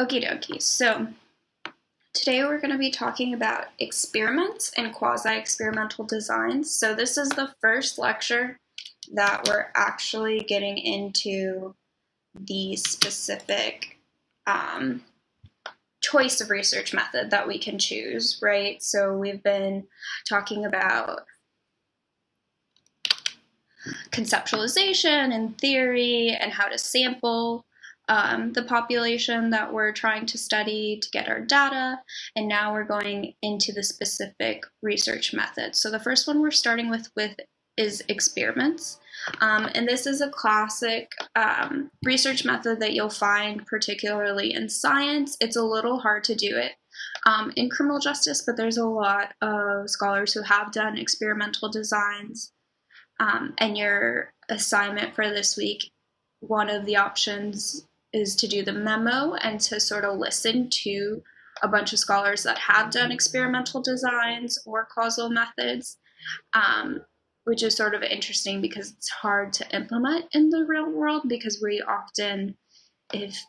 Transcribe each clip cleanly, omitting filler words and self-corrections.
Okie dokie. So today we're going to be talking about experiments and quasi-experimental designs. So this is the first lecture that we're actually getting into the specific choice of research method that we can choose, right? So we've been talking about conceptualization and theory and how to sample the population that we're trying to study to get our data, and now we're going into the specific research methods. So the first one we're starting with is experiments, and this is a classic research method that you'll find particularly in science. It's a little hard to do it in criminal justice, but there's a lot of scholars who have done experimental designs. And your assignment for this week, one of the options is to do the memo and to sort of listen to a bunch of scholars that have done experimental designs or causal methods, which is sort of interesting because it's hard to implement in the real world, because we often, if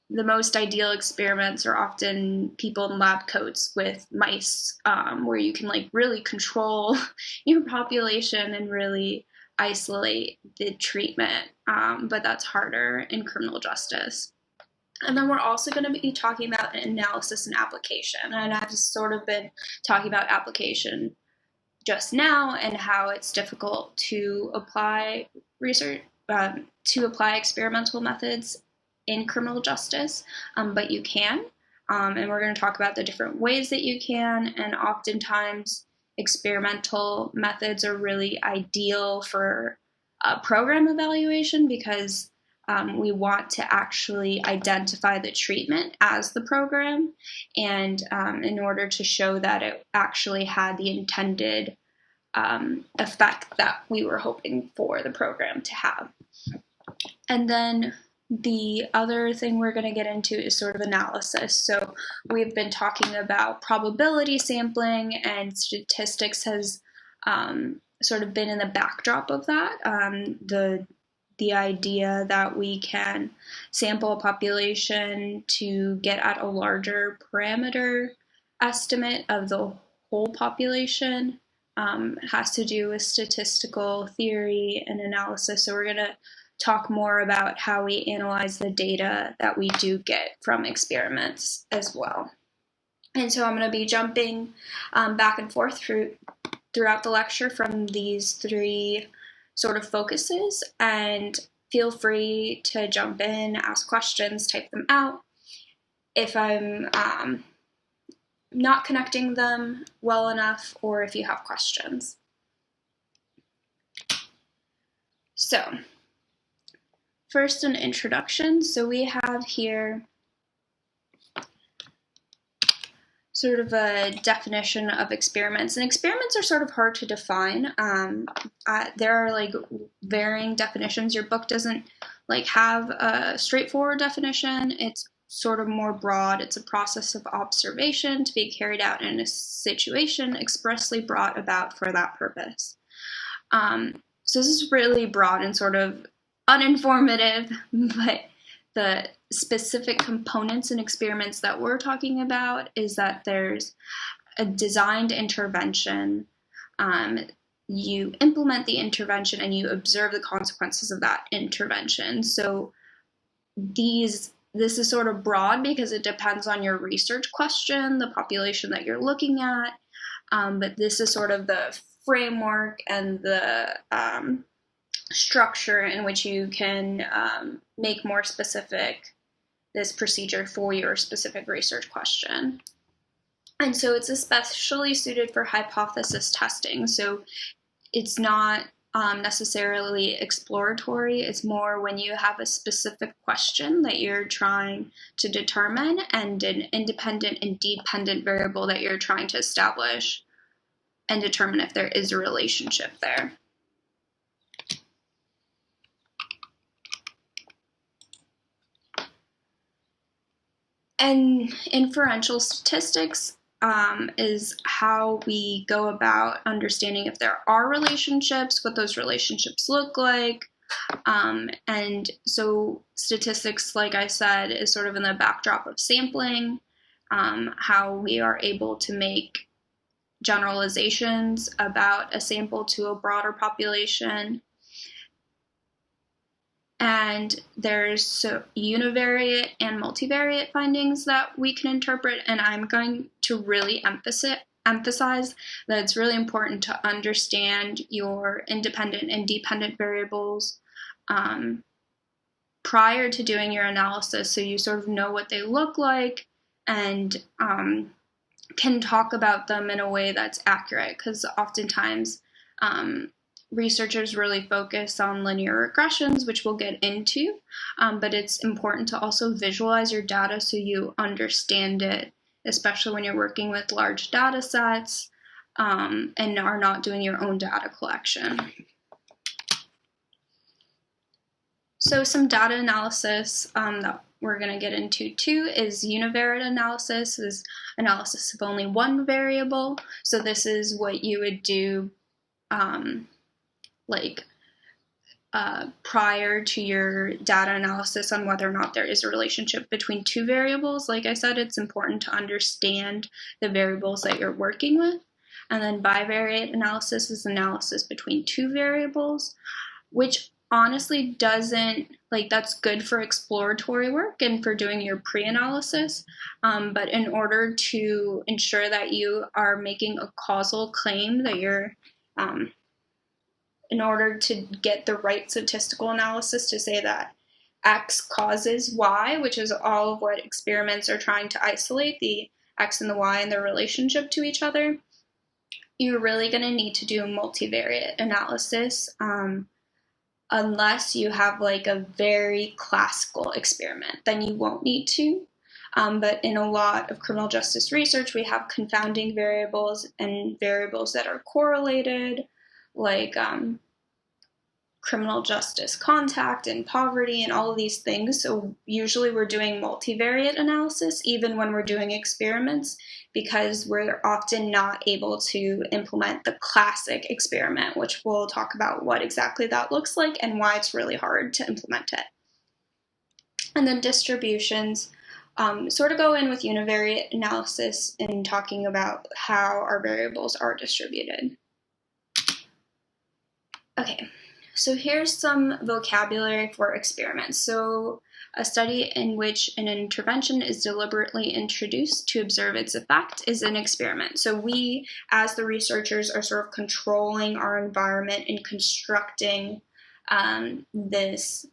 the most ideal experiments are often people in lab coats with mice, where you can like really control your population and really isolate the treatment, but that's harder in criminal justice. And then we're also going to be talking about analysis and application, and I've just sort of been talking about application just now and how it's difficult to apply research, to apply experimental methods in criminal justice, but you can, and we're going to talk about the different ways that you can, and oftentimes experimental methods are really ideal for program evaluation because we want to actually identify the treatment as the program, and in order to show that it actually had the intended effect that we were hoping for the program to have. And then the other thing we're going to get into is sort of analysis. So we've been talking about probability sampling, and statistics has sort of been in the backdrop of that. The idea that we can sample a population to get at a larger parameter estimate of the whole population has to do with statistical theory and analysis. So we're going to talk more about how we analyze the data that we do get from experiments as well. And so I'm going to be jumping back and forth throughout the lecture from these three sort of focuses, and feel free to jump in, ask questions, type them out if I'm not connecting them well enough, or if you have questions. So first, an introduction. So we have here sort of a definition of experiments, and experiments are sort of hard to define. There are like varying definitions. Your book doesn't like have a straightforward definition. It's sort of more broad. It's a process of observation to be carried out in a situation expressly brought about for that purpose. So this is really broad and sort of uninformative, but the specific components and experiments that we're talking about is that there's a designed intervention. You implement the intervention and you observe the consequences of that intervention. So this is sort of broad because it depends on your research question, the population that you're looking at, but this is sort of the framework and the structure in which you can make more specific this procedure for your specific research question. And so it's especially suited for hypothesis testing. So it's not necessarily exploratory. It's more when you have a specific question that you're trying to determine and an independent and dependent variable that you're trying to establish and determine if there is a relationship there. And inferential statistics is how we go about understanding if there are relationships, what those relationships look like, And so statistics, like I said, is sort of in the backdrop of sampling, how we are able to make generalizations about a sample to a broader population. And there's univariate and multivariate findings that we can interpret, and I'm going to really emphasize that it's really important to understand your independent and dependent variables prior to doing your analysis, so you sort of know what they look like and can talk about them in a way that's accurate, because oftentimes researchers really focus on linear regressions, which we'll get into, but it's important to also visualize your data so you understand it, especially when you're working with large data sets and are not doing your own data collection. So some data analysis that we're going to get into too is univariate analysis. This is analysis of only one variable. So this is what you would do prior to your data analysis on whether or not there is a relationship between two variables. Like I said, it's important to understand the variables that you're working with. And then bivariate analysis is analysis between two variables, which honestly doesn't, that's good for exploratory work and for doing your pre-analysis, but in order to ensure that you are making a causal claim, that you're, in order to get the right statistical analysis to say that X causes Y, which is all of what experiments are trying to isolate, the X and the Y and their relationship to each other, you're really going to need to do a multivariate analysis, unless you have a very classical experiment, then you won't need to. But in a lot of criminal justice research, we have confounding variables and variables that are correlated, like criminal justice contact and poverty and all of these things. So usually we're doing multivariate analysis even when we're doing experiments, because we're often not able to implement the classic experiment, which we'll talk about what exactly that looks like and why it's really hard to implement it. And then distributions sort of go in with univariate analysis in talking about how our variables are distributed. Okay. So here's some vocabulary for experiments. So a study in which an intervention is deliberately introduced to observe its effect is an experiment. So we, as the researchers, are sort of controlling our environment and constructing this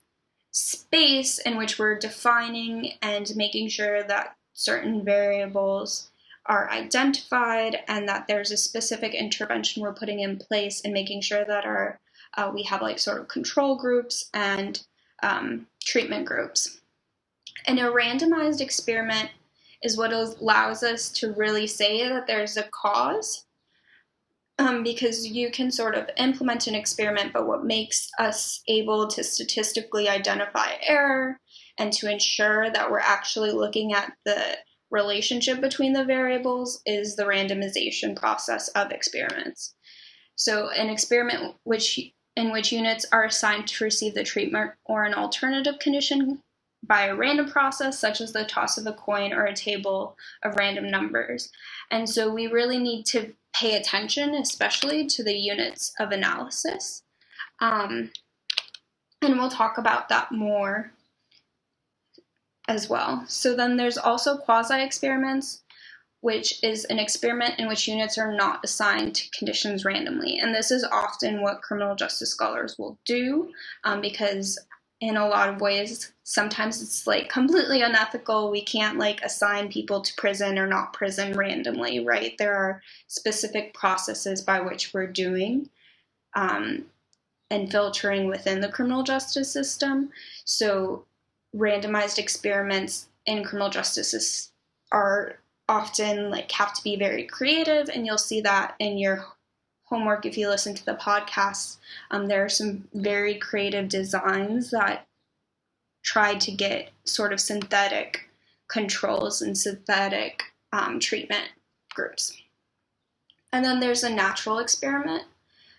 space in which we're defining and making sure that certain variables are identified and that there's a specific intervention we're putting in place, and making sure that we have sort of control groups and treatment groups. And a randomized experiment is what allows us to really say that there's a cause, because you can sort of implement an experiment, but what makes us able to statistically identify error and to ensure that we're actually looking at the relationship between the variables is the randomization process of experiments. So an experiment in which units are assigned to receive the treatment or an alternative condition by a random process, such as the toss of a coin or a table of random numbers. And so we really need to pay attention, especially to the units of analysis. And we'll talk about that more as well. So then there's also quasi-experiments, which is an experiment in which units are not assigned to conditions randomly. And this is often what criminal justice scholars will do, because in a lot of ways, sometimes it's completely unethical. We can't assign people to prison or not prison randomly, right? There are specific processes by which we're doing and filtering within the criminal justice system. So randomized experiments in criminal justice are often have to be very creative, and you'll see that in your homework if you listen to the podcast. There are some very creative designs that try to get sort of synthetic controls and synthetic treatment groups. And then there's a natural experiment.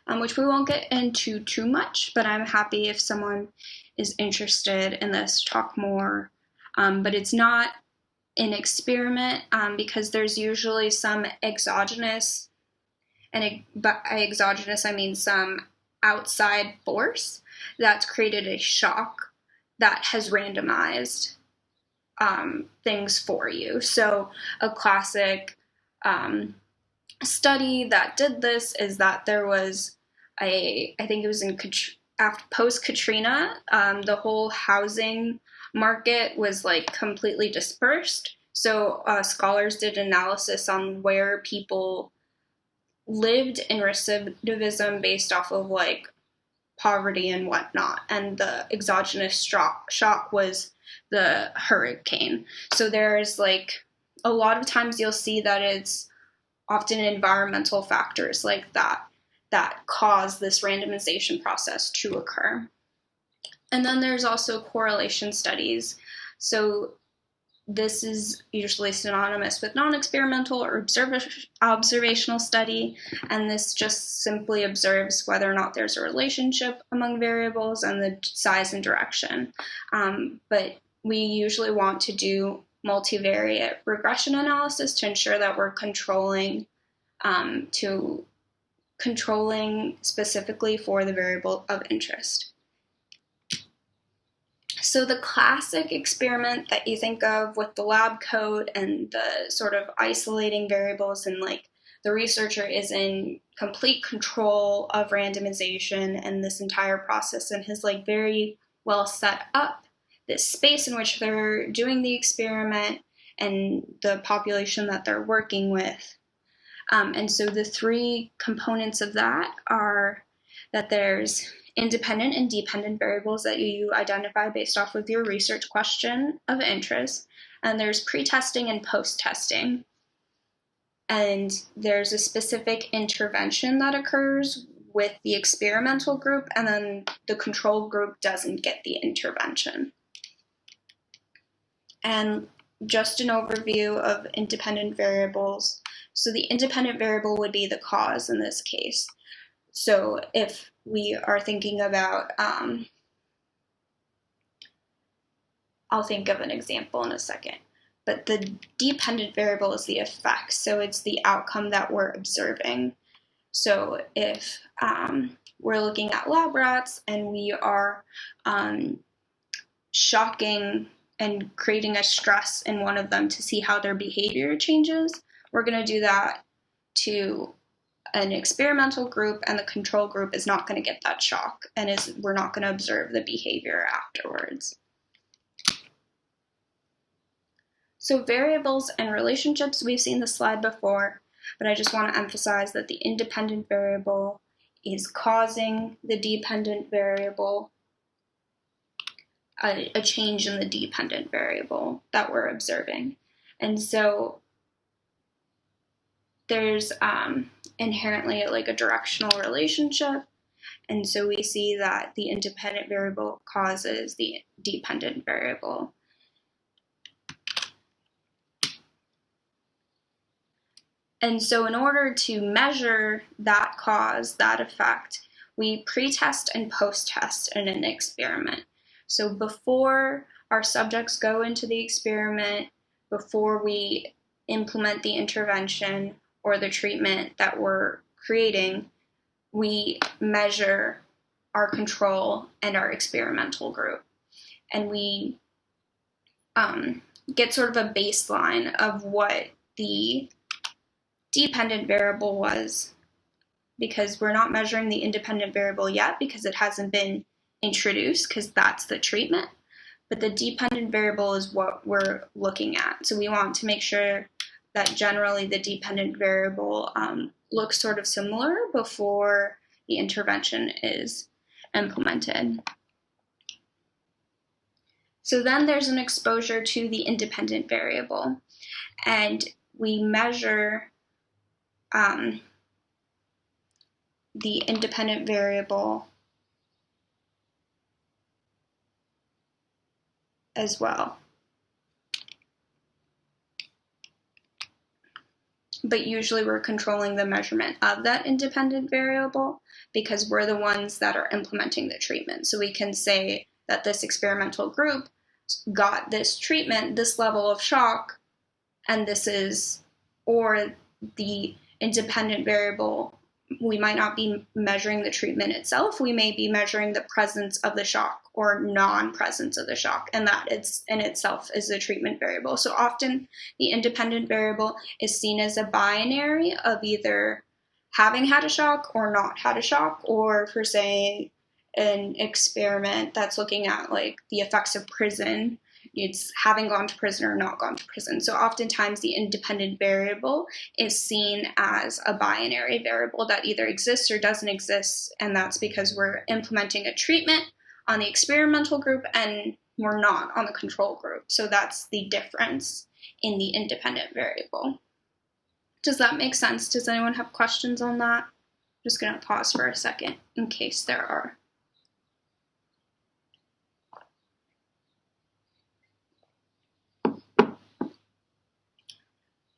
which we won't get into too much, but I'm happy if someone is interested in this to talk more. But it's not an experiment because there's usually some exogenous, and by exogenous I mean some outside force that's created a shock that has randomized things for you. So a classic study that did this is that there was I think it was in after post-Katrina, the whole housing market was like completely dispersed. So scholars did analysis on where people lived in recidivism based off of like poverty and whatnot. And the exogenous shock was the hurricane. So there's like a lot of times you'll see that it's often environmental factors like that cause this randomization process to occur. And then there's also correlation studies. So this is usually synonymous with non-experimental or observational study, and this just simply observes whether or not there's a relationship among variables and the size and direction. But we usually want to do multivariate regression analysis to ensure that we're controlling specifically for the variable of interest. So the classic experiment that you think of with the lab coat and the sort of isolating variables, and like the researcher is in complete control of randomization and this entire process and has like very well set up this space in which they're doing the experiment and the population that they're working with. And so the three components of that are that there's independent and dependent variables that you identify based off of your research question of interest, and there's pre-testing and post-testing. And there's a specific intervention that occurs with the experimental group, and then the control group doesn't get the intervention. And just an overview of independent variables. So the independent variable would be the cause in this case. So if we are thinking about, I'll think of an example in a second, but the dependent variable is the effect. So it's the outcome that we're observing. So if we're looking at lab rats and we are shocking and creating a stress in one of them to see how their behavior changes, we're going to do that to an experimental group, and the control group is not going to get that shock, and we're not going to observe the behavior afterwards. So variables and relationships, we've seen the slide before, but I just want to emphasize that the independent variable is causing the dependent variable a change in the dependent variable that we're observing. And so there's inherently like a directional relationship, and so we see that the independent variable causes the dependent variable. And so in order to measure that cause, that effect, we pre-test and post-test in an experiment. So before our subjects go into the experiment, before we implement the intervention or the treatment that we're creating, we measure our control and our experimental group. And we get sort of a baseline of what the dependent variable was, because we're not measuring the independent variable yet because it hasn't been introduced, because that's the treatment. But the dependent variable is what we're looking at. So we want to make sure that generally the dependent variable looks sort of similar before the intervention is implemented. So then there's an exposure to the independent variable, and we measure the independent variable as well. but usually we're controlling the measurement of that independent variable because we're the ones that are implementing the treatment. So we can say that this experimental group got this treatment, this level of shock, and this is, or the independent variable, we might not be measuring the treatment itself, we may be measuring the presence of the shock or non-presence of the shock, and that it's in itself is the treatment variable. So often the independent variable is seen as a binary of either having had a shock or not had a shock, or for say an experiment that's looking at like the effects of prison, it's having gone to prison or not gone to prison. So oftentimes the independent variable is seen as a binary variable that either exists or doesn't exist, and that's because we're implementing a treatment on the experimental group and we're not on the control group. So that's the difference in the independent variable. Does that make sense? Does anyone have questions on that? I'm just going to pause for a second in case there are.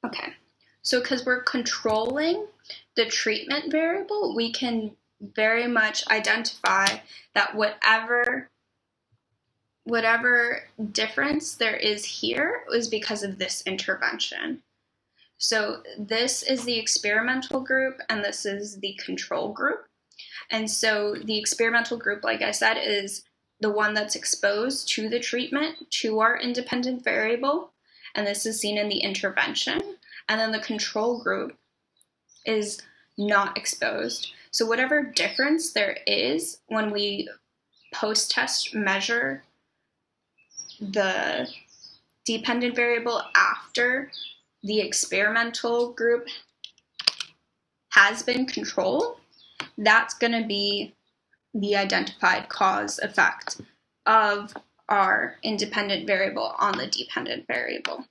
Okay, so because we're controlling the treatment variable, we can very much identify that whatever difference there is here is because of this intervention. So this is the experimental group and this is the control group. And so the experimental group, like I said, is the one that's exposed to the treatment, to our independent variable, and this is seen in the intervention. And then the control group is not exposed. So whatever difference there is when we post-test measure the dependent variable after the experimental group has been controlled, that's going to be the identified cause effect of our independent variable on the dependent variable.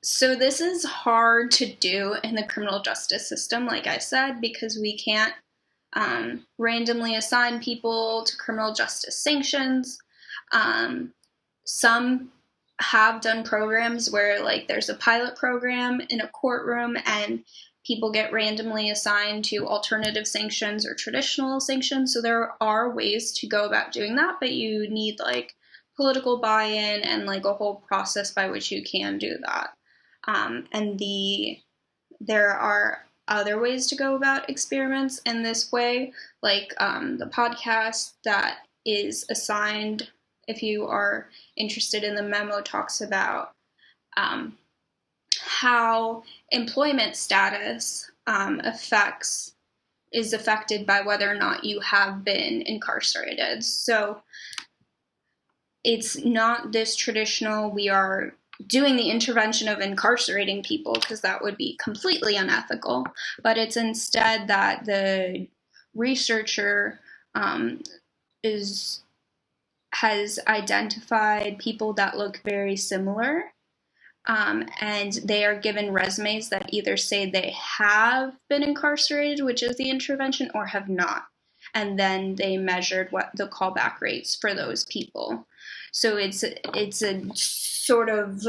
So this is hard to do in the criminal justice system, like I said, because we can't randomly assign people to criminal justice sanctions. Some have done programs where like there's a pilot program in a courtroom and people get randomly assigned to alternative sanctions or traditional sanctions. So there are ways to go about doing that, but you need like political buy-in and like a whole process by which you can do that. There are other ways to go about experiments in this way, like the podcast that is assigned, if you are interested in the memo, talks about how employment status is affected by whether or not you have been incarcerated. So it's not this traditional, we are doing the intervention of incarcerating people, because that would be completely unethical, but it's instead that the researcher has identified people that look very similar, and they are given resumes that either say they have been incarcerated, which is the intervention, or have not. And then they measured what the callback rates for those people. So it's a sort of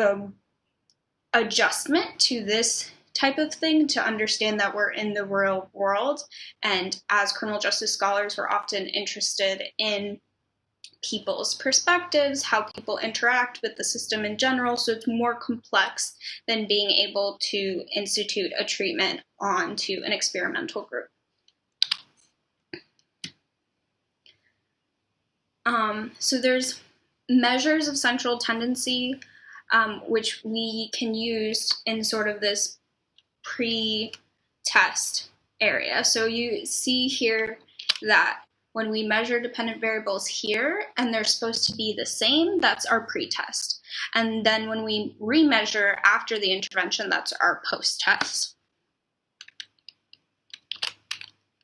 adjustment to this type of thing to understand that we're in the real world. And as criminal justice scholars, we're often interested in people's perspectives, how people interact with the system in general. So it's more complex than being able to institute a treatment onto an experimental group. So there's measures of central tendency, which we can use in sort of this pre-test area. So you see here that when we measure dependent variables here and they're supposed to be the same, that's our pre-test. And then when we remeasure after the intervention, that's our post-test.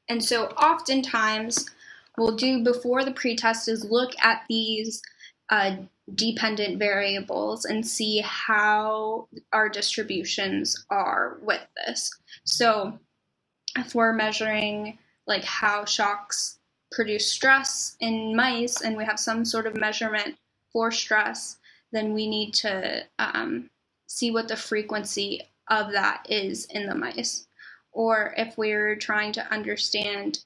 And so oftentimes we'll do before the pre-test is look at these dependent variables and see how our distributions are with this. So if we're measuring like how shocks produce stress in mice and we have some sort of measurement for stress, then we need to see what the frequency of that is in the mice. Or if we're trying to understand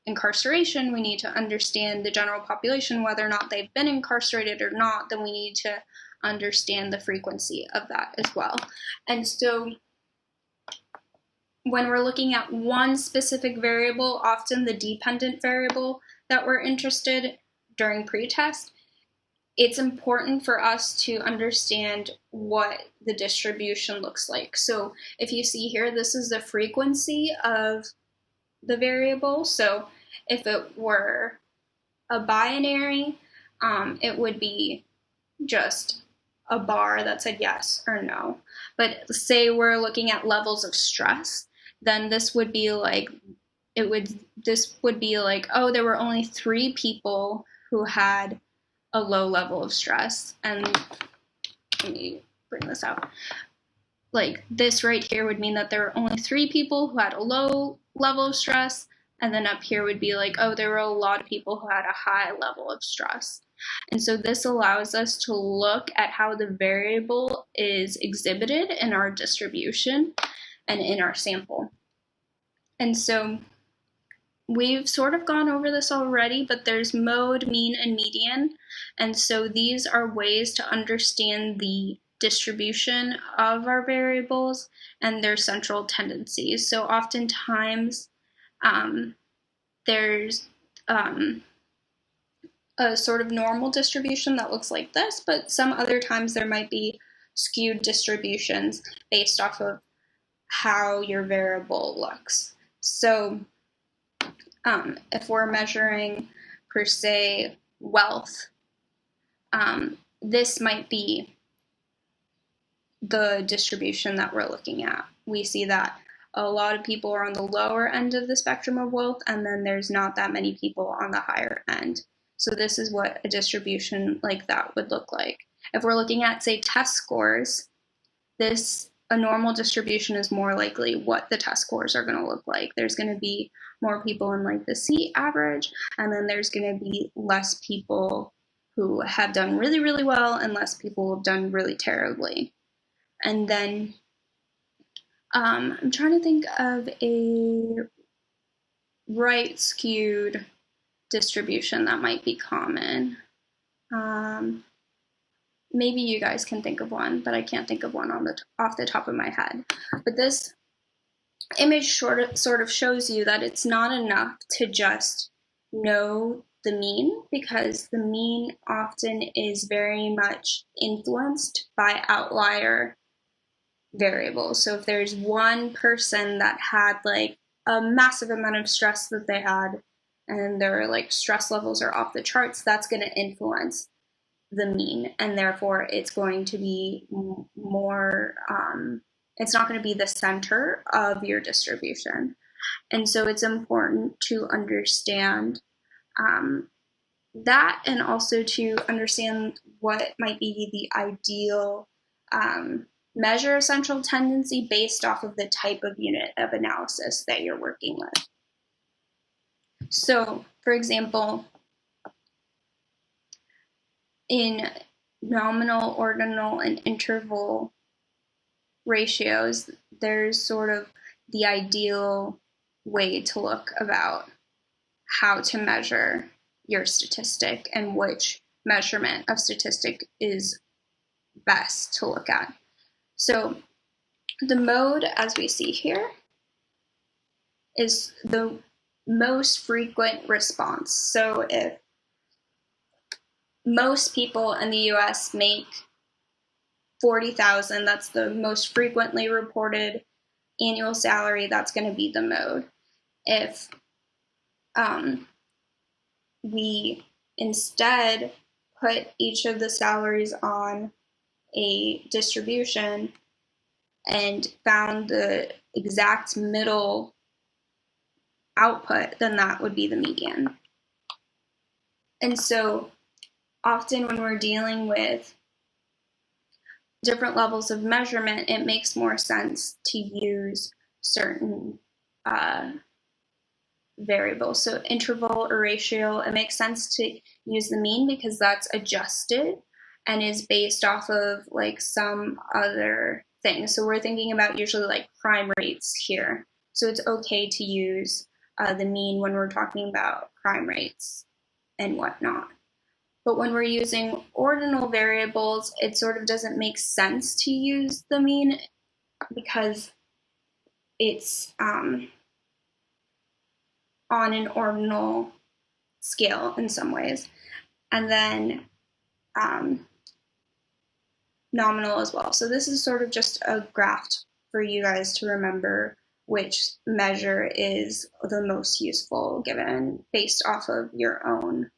incarceration, we need to understand the general population, whether or not they've been incarcerated or not, then we need to understand the frequency of that as well. And so when we're looking at one specific variable, often the dependent variable that we're interested during pretest, it's important for us to understand what the distribution looks like. So if you see here, this is the frequency of the variable. So if it were a binary, it would be just a bar that said yes or no. But say we're looking at levels of stress, then this would be like, oh, there were only 3 people who had a low level of stress. And let me bring this out. Like this right here would mean that there were only 3 people who had a low level of stress. And then up here would be like, oh, there were a lot of people who had a high level of stress. And so this allows us to look at how the variable is exhibited in our distribution and in our sample. And so we've sort of gone over this already, but there's mode, mean, and median. And so these are ways to understand the distribution of our variables and their central tendencies. So oftentimes there's a sort of normal distribution that looks like this, but some other times there might be skewed distributions based off of how your variable looks. So if we're measuring, per se, wealth, this might be the distribution that we're looking at. We see that a lot of people are on the lower end of the spectrum of wealth, and then there's not that many people on the higher end. So this is what a distribution like that would look like. If we're looking at, say, test scores, a normal distribution is more likely what the test scores are going to look like. There's going to be more people in like the C average, and then there's going to be less people who have done really, really well and less people who have done really terribly. And then I'm trying to think of a right skewed distribution that might be common. Maybe you guys can think of one, but I can't think of one off the top of my head. But this image sort of shows you that it's not enough to just know the mean, because the mean often is very much influenced by outlier variables. So if there's one person that had like a massive amount of stress that they had, and their like stress levels are off the charts, that's going to influence the mean, and therefore it's going to be more, it's not going to be the center of your distribution. And so it's important to understand that, and also to understand what might be the ideal measure of central tendency based off of the type of unit of analysis that you're working with. So, for example, in nominal, ordinal, and interval ratios, there's sort of the ideal way to look about how to measure your statistic and which measurement of statistic is best to look at. So the mode, as we see here, is the most frequent response. So if most people in the US make 40,000, that's the most frequently reported annual salary, that's going to be the mode. If we instead put each of the salaries on a distribution and found the exact middle output, then that would be the median. And so often when we're dealing with different levels of measurement, it makes more sense to use certain variables. So interval or ratio, it makes sense to use the mean because that's adjusted and is based off of like some other thing. So we're thinking about usually like crime rates here. So it's okay to use the mean when we're talking about crime rates and whatnot. But when we're using ordinal variables, it sort of doesn't make sense to use the mean because it's on an ordinal scale in some ways. And then nominal as well. So this is sort of just a graph for you guys to remember which measure is the most useful given based off of your own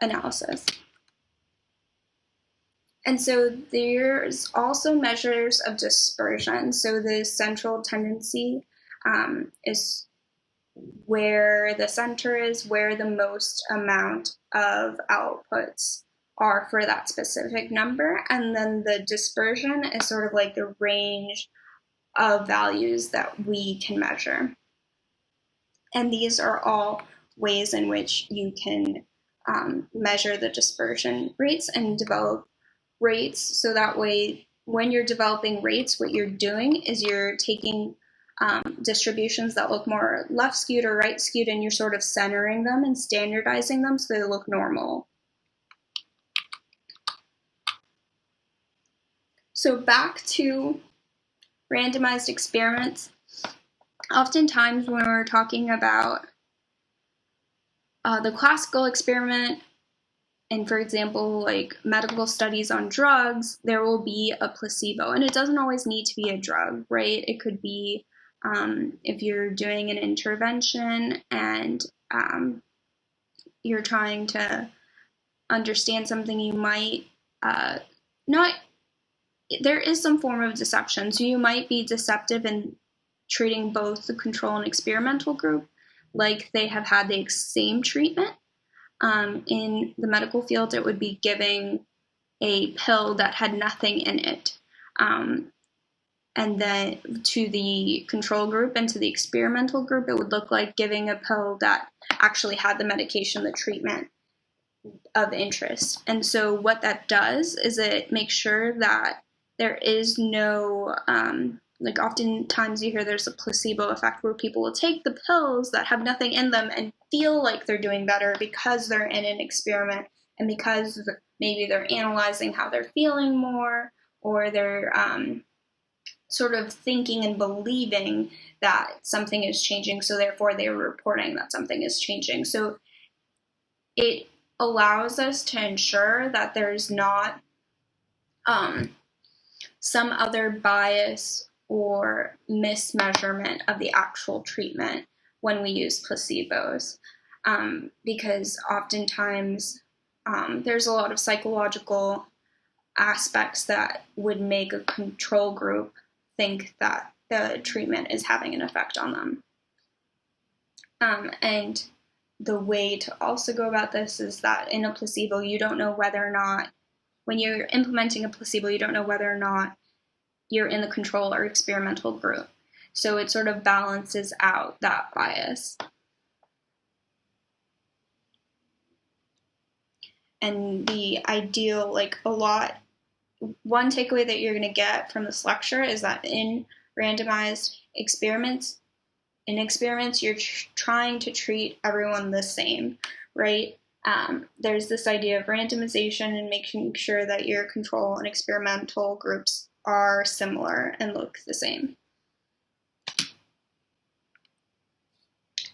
analysis. And so there's also measures of dispersion. So the central tendency is where the center is, where the most amount of outputs are for that specific number. And then the dispersion is sort of like the range of values that we can measure. And these are all ways in which you can measure the dispersion rates and develop rates. So that way, when you're developing rates, what you're doing is you're taking distributions that look more left skewed or right skewed, and you're sort of centering them and standardizing them so they look normal. So back to randomized experiments. Oftentimes when we're talking about the classical experiment, and for example, like medical studies on drugs, there will be a placebo. And it doesn't always need to be a drug, right? It could be if you're doing an intervention and you're trying to understand something, you might there is some form of deception. So you might be deceptive in treating both the control and experimental group like they have had the same treatment. In the medical field, it would be giving a pill that had nothing in it. And then to the control group and to the experimental group, it would look like giving a pill that actually had the medication, the treatment of interest. And so what that does is it makes sure that there is no, like oftentimes you hear there's a placebo effect where people will take the pills that have nothing in them and feel like they're doing better because they're in an experiment and because maybe they're analyzing how they're feeling more, or they're sort of thinking and believing that something is changing, so therefore they're reporting that something is changing. So it allows us to ensure that there's not some other bias or mismeasurement of the actual treatment when we use placebos, because oftentimes there's a lot of psychological aspects that would make a control group think that the treatment is having an effect on them. And the way to also go about this is that in a placebo, you don't know whether or not, when you're implementing a placebo, you don't know whether or not you're in the control or experimental group. So it sort of balances out that bias. And the ideal, one takeaway that you're going to get from this lecture is that in randomized experiments, you're trying to treat everyone the same, right? There's this idea of randomization and making sure that your control and experimental groups are similar and look the same.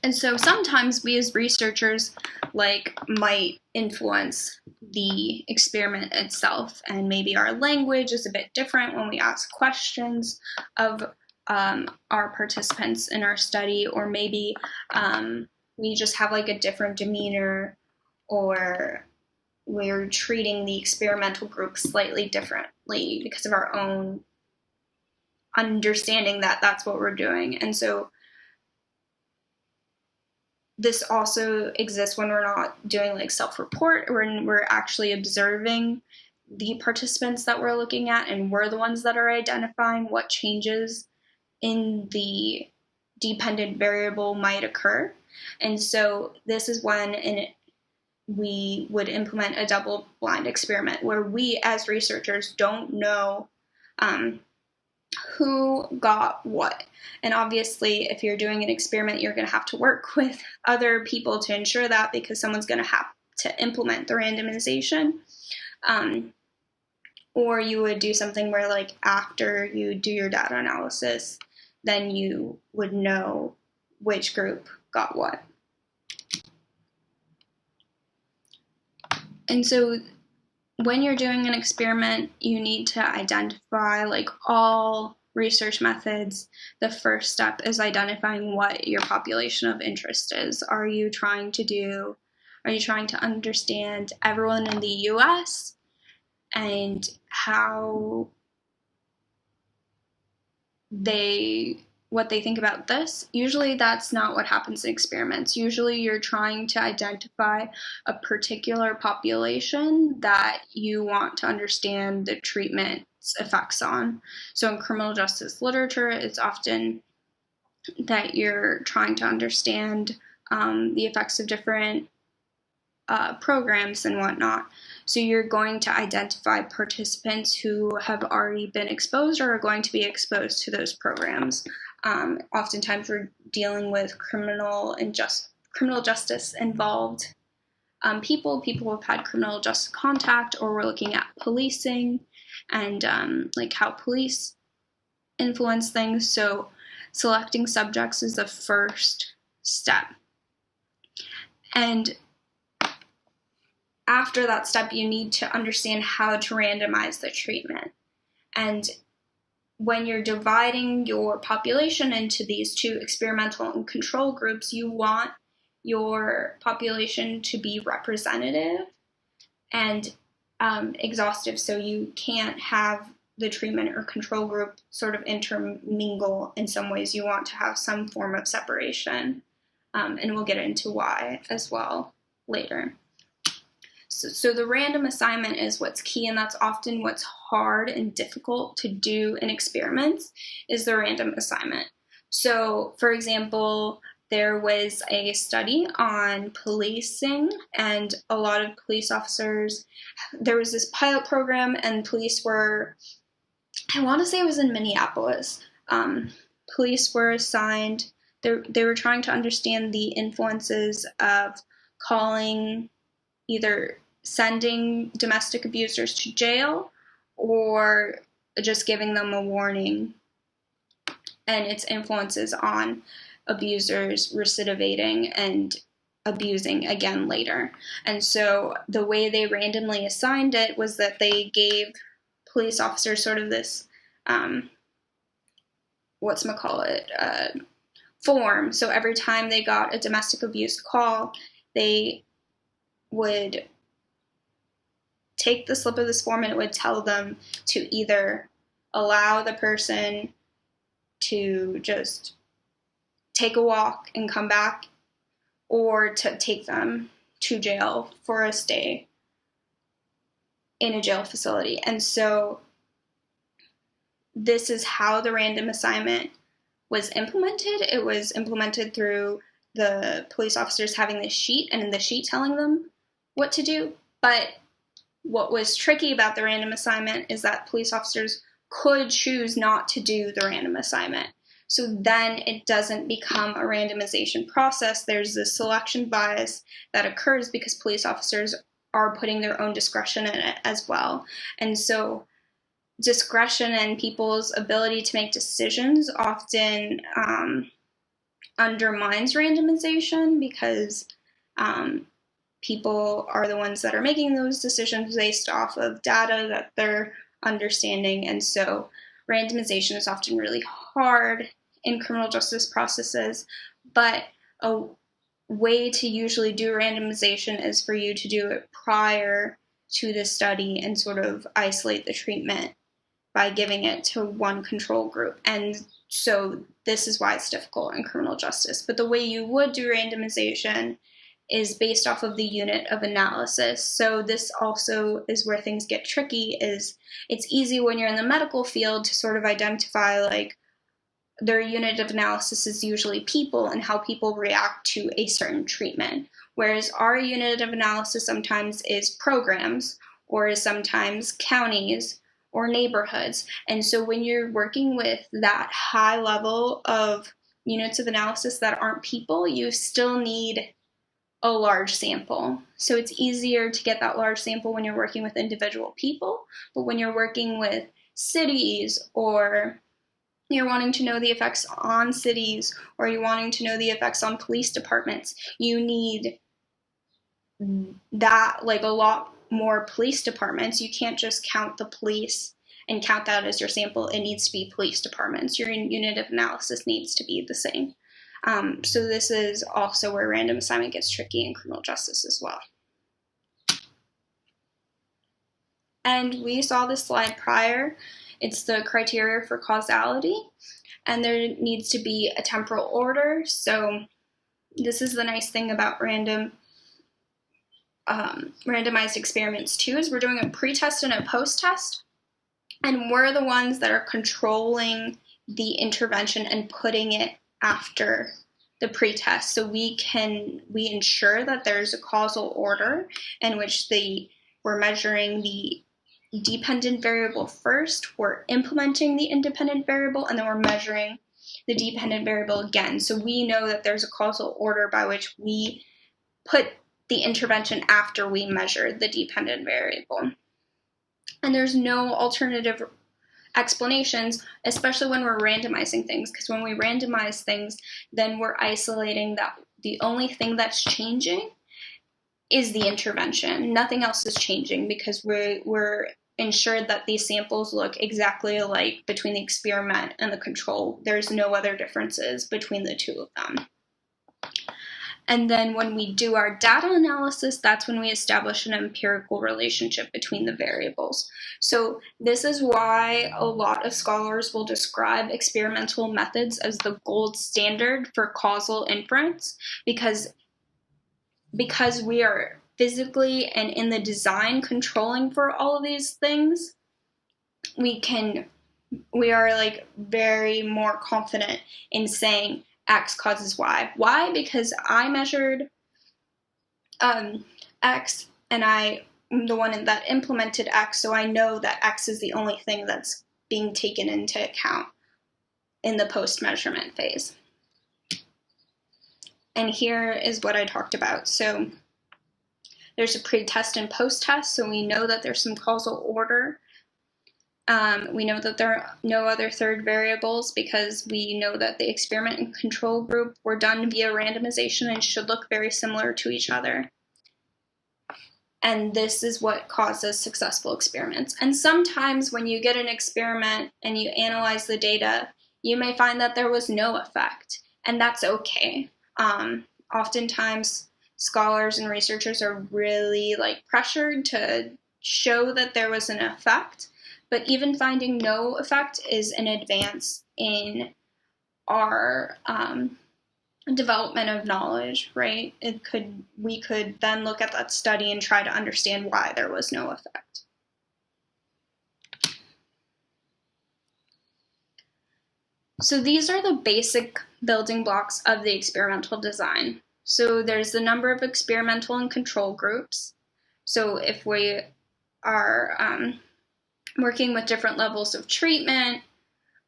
And so sometimes we as researchers might influence the experiment itself, and maybe our language is a bit different when we ask questions of our participants in our study, or maybe we just have a different demeanor, or we're treating the experimental group slightly differently because of our own understanding that that's what we're doing. And so this also exists when we're not doing self-report, or when we're actually observing the participants that we're looking at, and we're the ones that are identifying what changes in the dependent variable might occur. And so this is when we would implement a double-blind experiment where we as researchers don't know who got what. And obviously, if you're doing an experiment, you're going to have to work with other people to ensure that, because someone's going to have to implement the randomization. Or you would do something where, like, after you do your data analysis, then you would know which group got what. And so when you're doing an experiment, you need to identify, like all research methods, the first step is identifying what your population of interest is. Are you trying to understand everyone in the US and what they think about this? Usually that's not what happens in experiments. Usually you're trying to identify a particular population that you want to understand the treatment's effects on. So in criminal justice literature, it's often that you're trying to understand the effects of different programs and whatnot. So you're going to identify participants who have already been exposed or are going to be exposed to those programs. Oftentimes we're dealing with criminal justice involved people who have had criminal justice contact, or we're looking at policing and like how police influence things. So selecting subjects is the first step. And after that step, you need to understand how to randomize the treatment. And when you're dividing your population into these two experimental and control groups, you want your population to be representative and exhaustive, so you can't have the treatment or control group sort of intermingle in some ways. You want to have some form of separation, and we'll get into why as well later. So the random assignment is what's key, and that's often what's hard and difficult to do in experiments, is the random assignment. So, for example, there was a study on policing, and a lot of police officers, there was this pilot program, and police were, I want to say it was in Minneapolis, police were assigned, they were trying to understand the influences of calling, either sending domestic abusers to jail or just giving them a warning, and its influences on abusers recidivating and abusing again later. And so the way they randomly assigned it was that they gave police officers sort of this form. So every time they got a domestic abuse call, they would take the slip of this form, and it would tell them to either allow the person to just take a walk and come back, or to take them to jail for a stay in a jail facility. And so this is how the random assignment was implemented. It was implemented through the police officers having this sheet, and in the sheet telling them what to do. But what was tricky about the random assignment is that police officers could choose not to do the random assignment. So then it doesn't become a randomization process. There's this selection bias that occurs because police officers are putting their own discretion in it as well. And so discretion and people's ability to make decisions often undermines randomization, because people are the ones that are making those decisions based off of data that they're understanding. And so randomization is often really hard in criminal justice processes, but a way to usually do randomization is for you to do it prior to the study and sort of isolate the treatment by giving it to one control group. And so this is why it's difficult in criminal justice. But the way you would do randomization is based off of the unit of analysis. So this also is where things get tricky. Is it's easy when you're in the medical field to sort of identify, like, their unit of analysis is usually people and how people react to a certain treatment. whereas our unit of analysis sometimes is programs or is sometimes counties or neighborhoods. And so when you're working with that high level of units of analysis that aren't people, you still need a large sample. So it's easier to get that large sample when you're working with individual people, but when you're working with cities, or you're wanting to know the effects on cities, or you're wanting to know the effects on police departments, you need that, like a lot more police departments. You can't just count the police and count that as your sample. It needs to be police departments. Your unit of analysis needs to be the same. So this is also where random assignment gets tricky in criminal justice as well. And we saw this slide prior. It's the criteria for causality, and there needs to be a temporal order. So this is the nice thing about randomized experiments too, is we're doing a pre-test and a post-test, and we're the ones that are controlling the intervention and putting it after the pretest. So we ensure that there's a causal order in which we're measuring the dependent variable first, we're implementing the independent variable, and then we're measuring the dependent variable again. So we know that there's a causal order by which we put the intervention after we measure the dependent variable. And there's no alternative explanations, especially when we're randomizing things, because when we randomize things, then we're isolating that the only thing that's changing is the intervention. Nothing else is changing, because we're ensured that these samples look exactly alike between the experiment and the control. There's no other differences between the two of them. And then when we do our data analysis, that's when we establish an empirical relationship between the variables. So this is why a lot of scholars will describe experimental methods as the gold standard for causal inference, because we are physically and in the design controlling for all of these things, we are like very more confident in saying X causes Y. Why? Because I measured X, and I'm the one that implemented X, so I know that X is the only thing that's being taken into account in the post-measurement phase. And here is what I talked about. So there's a pre-test and post-test, so we know that there's some causal order. We know that there are no other third variables, because we know that the experiment and control group were done via randomization and should look very similar to each other. And this is what causes successful experiments. And sometimes when you get an experiment and you analyze the data, you may find that there was no effect, and that's okay. Oftentimes, scholars and researchers are really pressured to show that there was an effect, but even finding no effect is an advance in our development of knowledge, right? We could then look at that study and try to understand why there was no effect. So these are the basic building blocks of the experimental design. So there's the number of experimental and control groups. So if we are working with different levels of treatment,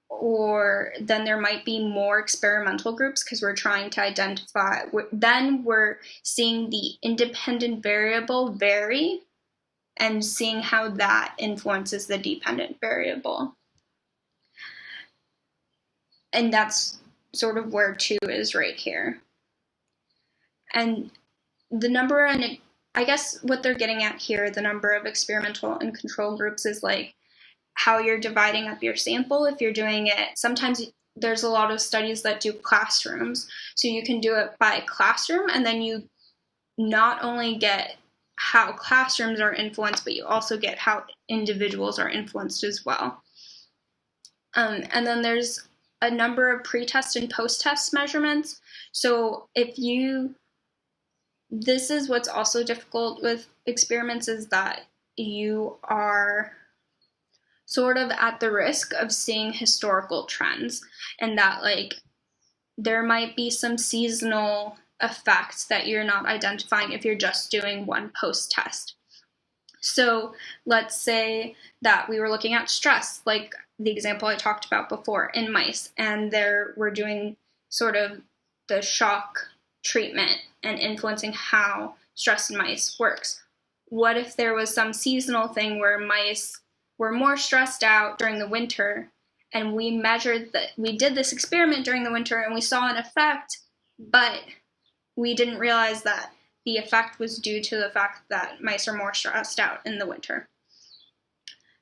or then there might be more experimental groups, because we're trying to identify, then we're seeing the independent variable vary and seeing how that influences the dependent variable. And that's sort of where 2 is right here. And the number, and I guess what they're getting at here, the number of experimental and control groups, is how you're dividing up your sample. If you're doing it, sometimes there's a lot of studies that do classrooms. So you can do it by classroom, and then you not only get how classrooms are influenced, but you also get how individuals are influenced as well. And then there's a number of pre-test and post-test measurements. So this is what's also difficult with experiments, is that you are sort of at the risk of seeing historical trends, and that there might be some seasonal effect that you're not identifying if you're just doing one post-test. So let's say that we were looking at stress, like the example I talked about before in mice, and we're doing sort of the shock treatment and influencing how stress in mice works. What if there was some seasonal thing where mice were more stressed out during the winter, and we did this experiment during the winter and we saw an effect, but we didn't realize that the effect was due to the fact that mice are more stressed out in the winter.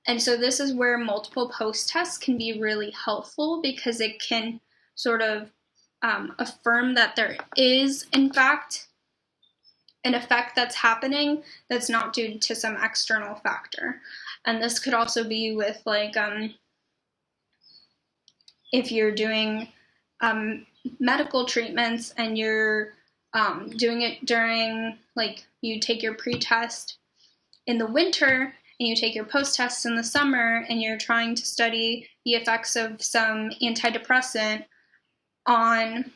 And so this is where multiple post-tests can be really helpful, because it can sort of affirm that there is, in fact, an effect that's happening that's not due to some external factor. And this could also be with, like, if you're doing medical treatments and you're doing it during, like, you take your pre-test in the winter and you take your post-test in the summer, and you're trying to study the effects of some antidepressant on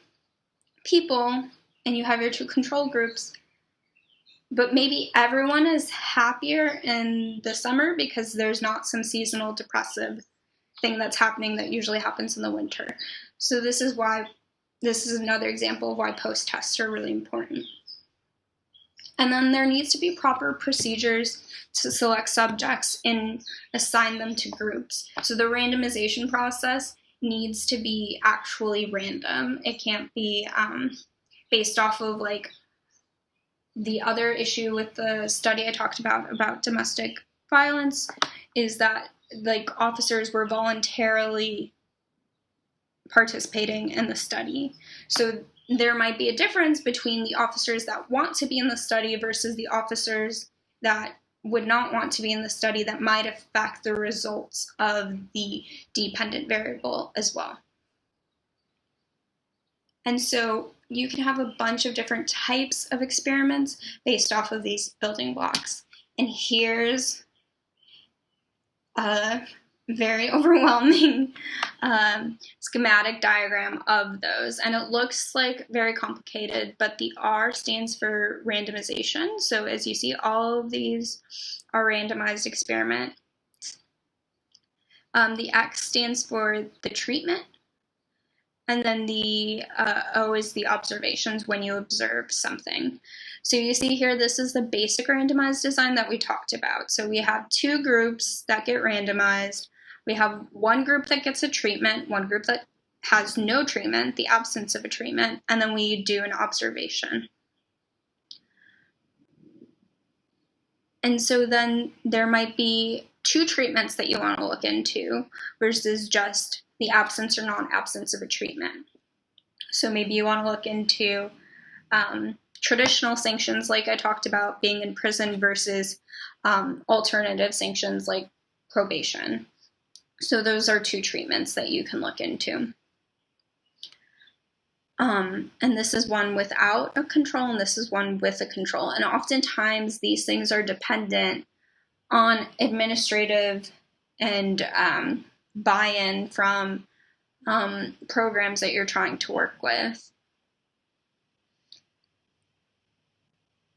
people, and you have your two control groups, but maybe everyone is happier in the summer because there's not some seasonal depressive thing that's happening that usually happens in the winter. So this is another example of why post-tests are really important. And then there needs to be proper procedures to select subjects and assign them to groups. So the randomization process needs to be actually random. It can't be based off of, like, the other issue with the study I talked about domestic violence is that, like, officers were voluntarily participating in the study. So there might be a difference between the officers that want to be in the study versus the officers that would not want to be in the study, that might affect the results of the dependent variable as well. And so you can have a bunch of different types of experiments based off of these building blocks. And here's a very overwhelming schematic diagram of those. And it looks like very complicated, but the R stands for randomization. So as you see, all of these are randomized experiments. The X stands for the treatment. And then the O is the observations, when you observe something. So you see here, this is the basic randomized design that we talked about. So we have two groups that get randomized. We have one group that gets a treatment, one group that has no treatment, the absence of a treatment, and then we do an observation. And so then there might be two treatments that you want to look into versus just the absence or non-absence of a treatment. So maybe you want to look into traditional sanctions, like I talked about, being in prison, versus alternative sanctions like probation. So those are two treatments that you can look into. And this is one without a control, and this is one with a control. And oftentimes these things are dependent on administrative and buy-in from programs that you're trying to work with.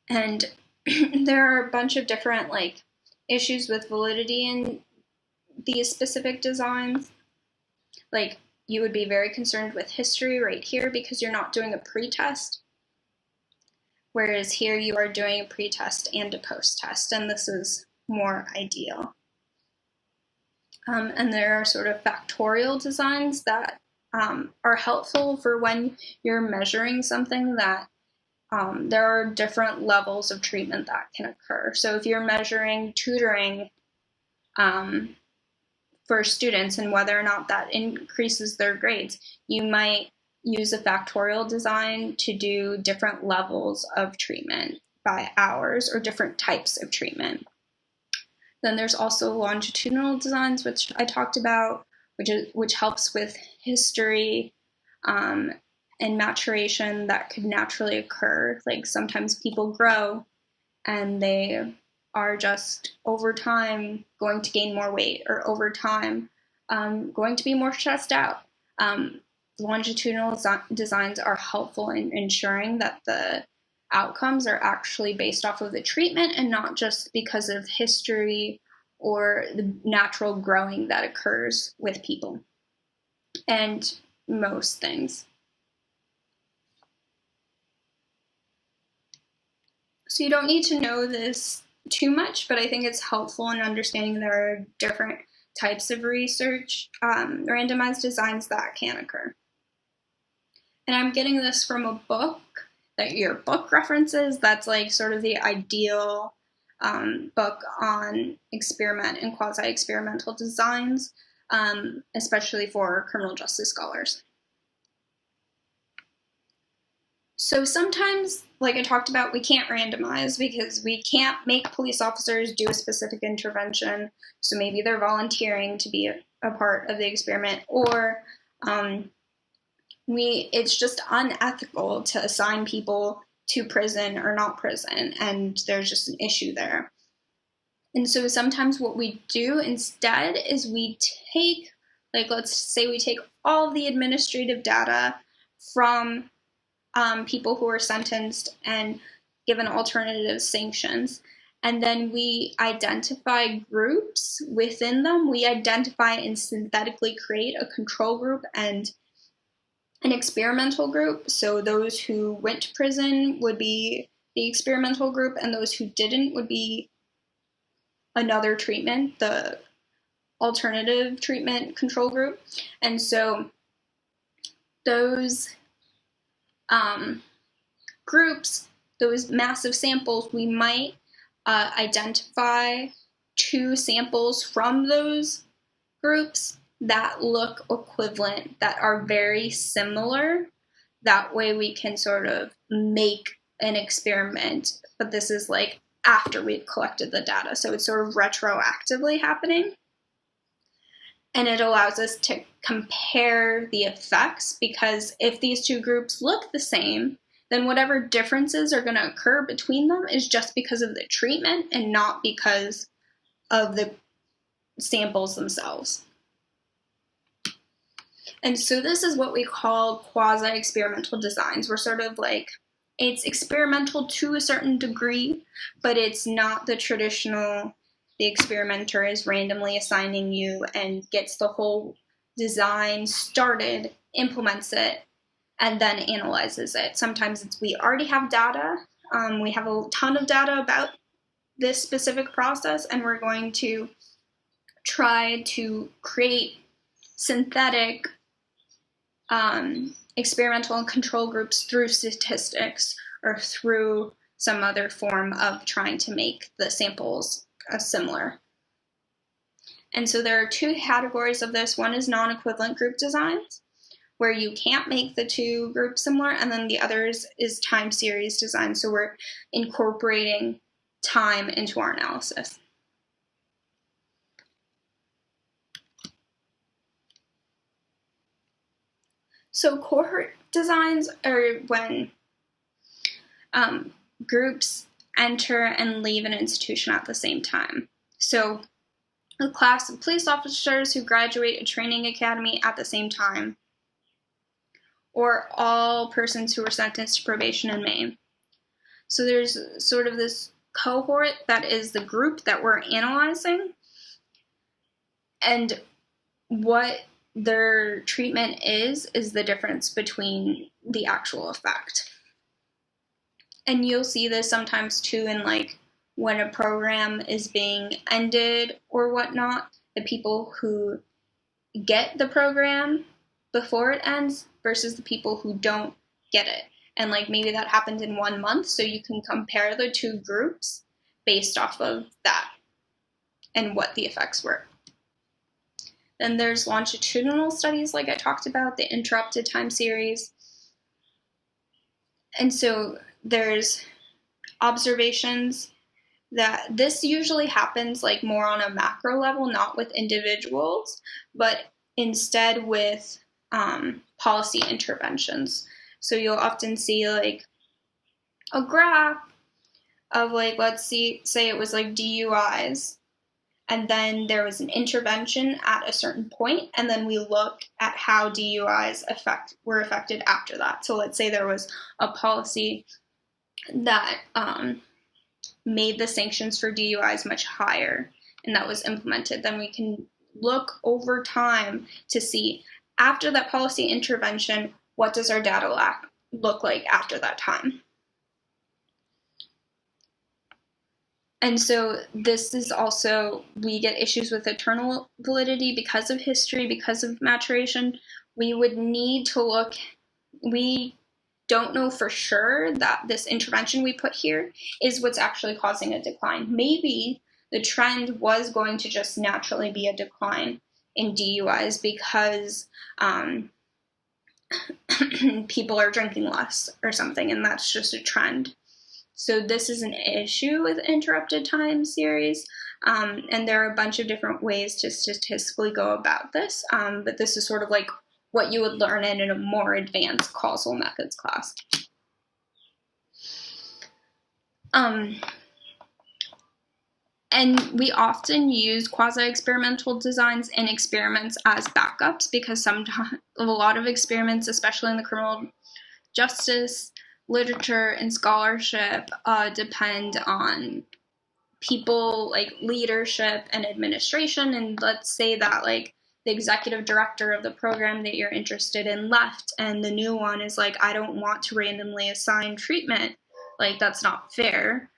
And there are a bunch of different, like, issues with validity in these specific designs. Like, you would be very concerned with history right here because you're not doing a pre-test, whereas here you are doing a pre-test and a post-test, and this is more ideal. And there are sort of factorial designs that are helpful for when you're measuring something that there are different levels of treatment that can occur. So if you're measuring tutoring for students and whether or not that increases their grades, you might use a factorial design to do different levels of treatment by hours or different types of treatment. Then there's also longitudinal designs, which I talked about, which helps with history and maturation that could naturally occur. Like, sometimes people grow and they are just over time going to gain more weight, or over time going to be more stressed out. longitudinal designs are helpful in ensuring that the outcomes are actually based off of the treatment and not just because of history or the natural growing that occurs with people and most things. So you don't need to know this too much, but I think it's helpful in understanding there are different types of research, randomized designs that can occur. And I'm getting this from a book that your book references. That's like sort of the ideal book on experiment and quasi-experimental designs, especially for criminal justice scholars. So sometimes, like I talked about, we can't randomize because we can't make police officers do a specific intervention. So maybe they're volunteering to be a part of the experiment, or it's just unethical to assign people to prison or not prison, and there's just an issue there. And so sometimes what we do instead is we take, like, let's say we take all of the administrative data from people who are sentenced and given alternative sanctions, and then we identify groups within them. We identify and synthetically create a control group and an experimental group. So those who went to prison would be the experimental group, and those who didn't would be another treatment, the alternative treatment control group. And so those groups, those massive samples, we might identify 2 samples from those groups that look equivalent, that are very similar. That way we can sort of make an experiment, but this is like after we've collected the data, so it's sort of retroactively happening. And it allows us to compare the effects, because if these 2 groups look the same, then whatever differences are going to occur between them is just because of the treatment and not because of the samples themselves. And so this is what we call quasi-experimental designs. We're sort of like, it's experimental to a certain degree, but it's not the traditional, the experimenter is randomly assigning you and gets the whole design started, implements it, and then analyzes it. Sometimes it's we already have data. We have a ton of data about this specific process, and we're going to try to create synthetic experimental and control groups through statistics or through some other form of trying to make the samples similar. And so there are 2 categories of this. One is non-equivalent group designs, where you can't make the 2 groups similar, and then the others is time series design. So we're incorporating time into our analysis. So cohort designs are when groups enter and leave an institution at the same time. So a class of police officers who graduate a training academy at the same time, or all persons who were sentenced to probation in Maine. So there's sort of this cohort that is the group that we're analyzing, and what their treatment is the difference between the actual effect. And you'll see this sometimes too in like when a program is being ended or whatnot, the people who get the program before it ends versus the people who don't get it. And like maybe that happened in 1 month, so you can compare the 2 groups based off of that and what the effects were. Then there's longitudinal studies like I talked about, the interrupted time series. And so there's observations that this usually happens like more on a macro level, not with individuals, but instead with policy interventions. So you'll often see like a graph of like, let's say it was like DUIs. and then there was an intervention at a certain point, and then we look at how DUIs were affected after that. So let's say there was a policy that made the sanctions for DUIs much higher, and that was implemented. Then we can look over time to see, after that policy intervention, what does our data look like after that time? And so this is also, we get issues with eternal validity because of history, because of maturation. We would need to look, we don't know for sure that this intervention we put here is what's actually causing a decline. Maybe the trend was going to just naturally be a decline in DUIs because people are drinking less or something, and that's just a trend. So this is an issue with interrupted time series, and there are a bunch of different ways to statistically go about this, but this is sort of like what you would learn in a more advanced causal methods class. And we often use quasi-experimental designs in experiments as backups because sometimes a lot of experiments, especially in the criminal justice literature and scholarship, depend on people like leadership and administration. And let's say that like the executive director of the program that you're interested in left, and the new one is like, I don't want to randomly assign treatment, like that's not fair.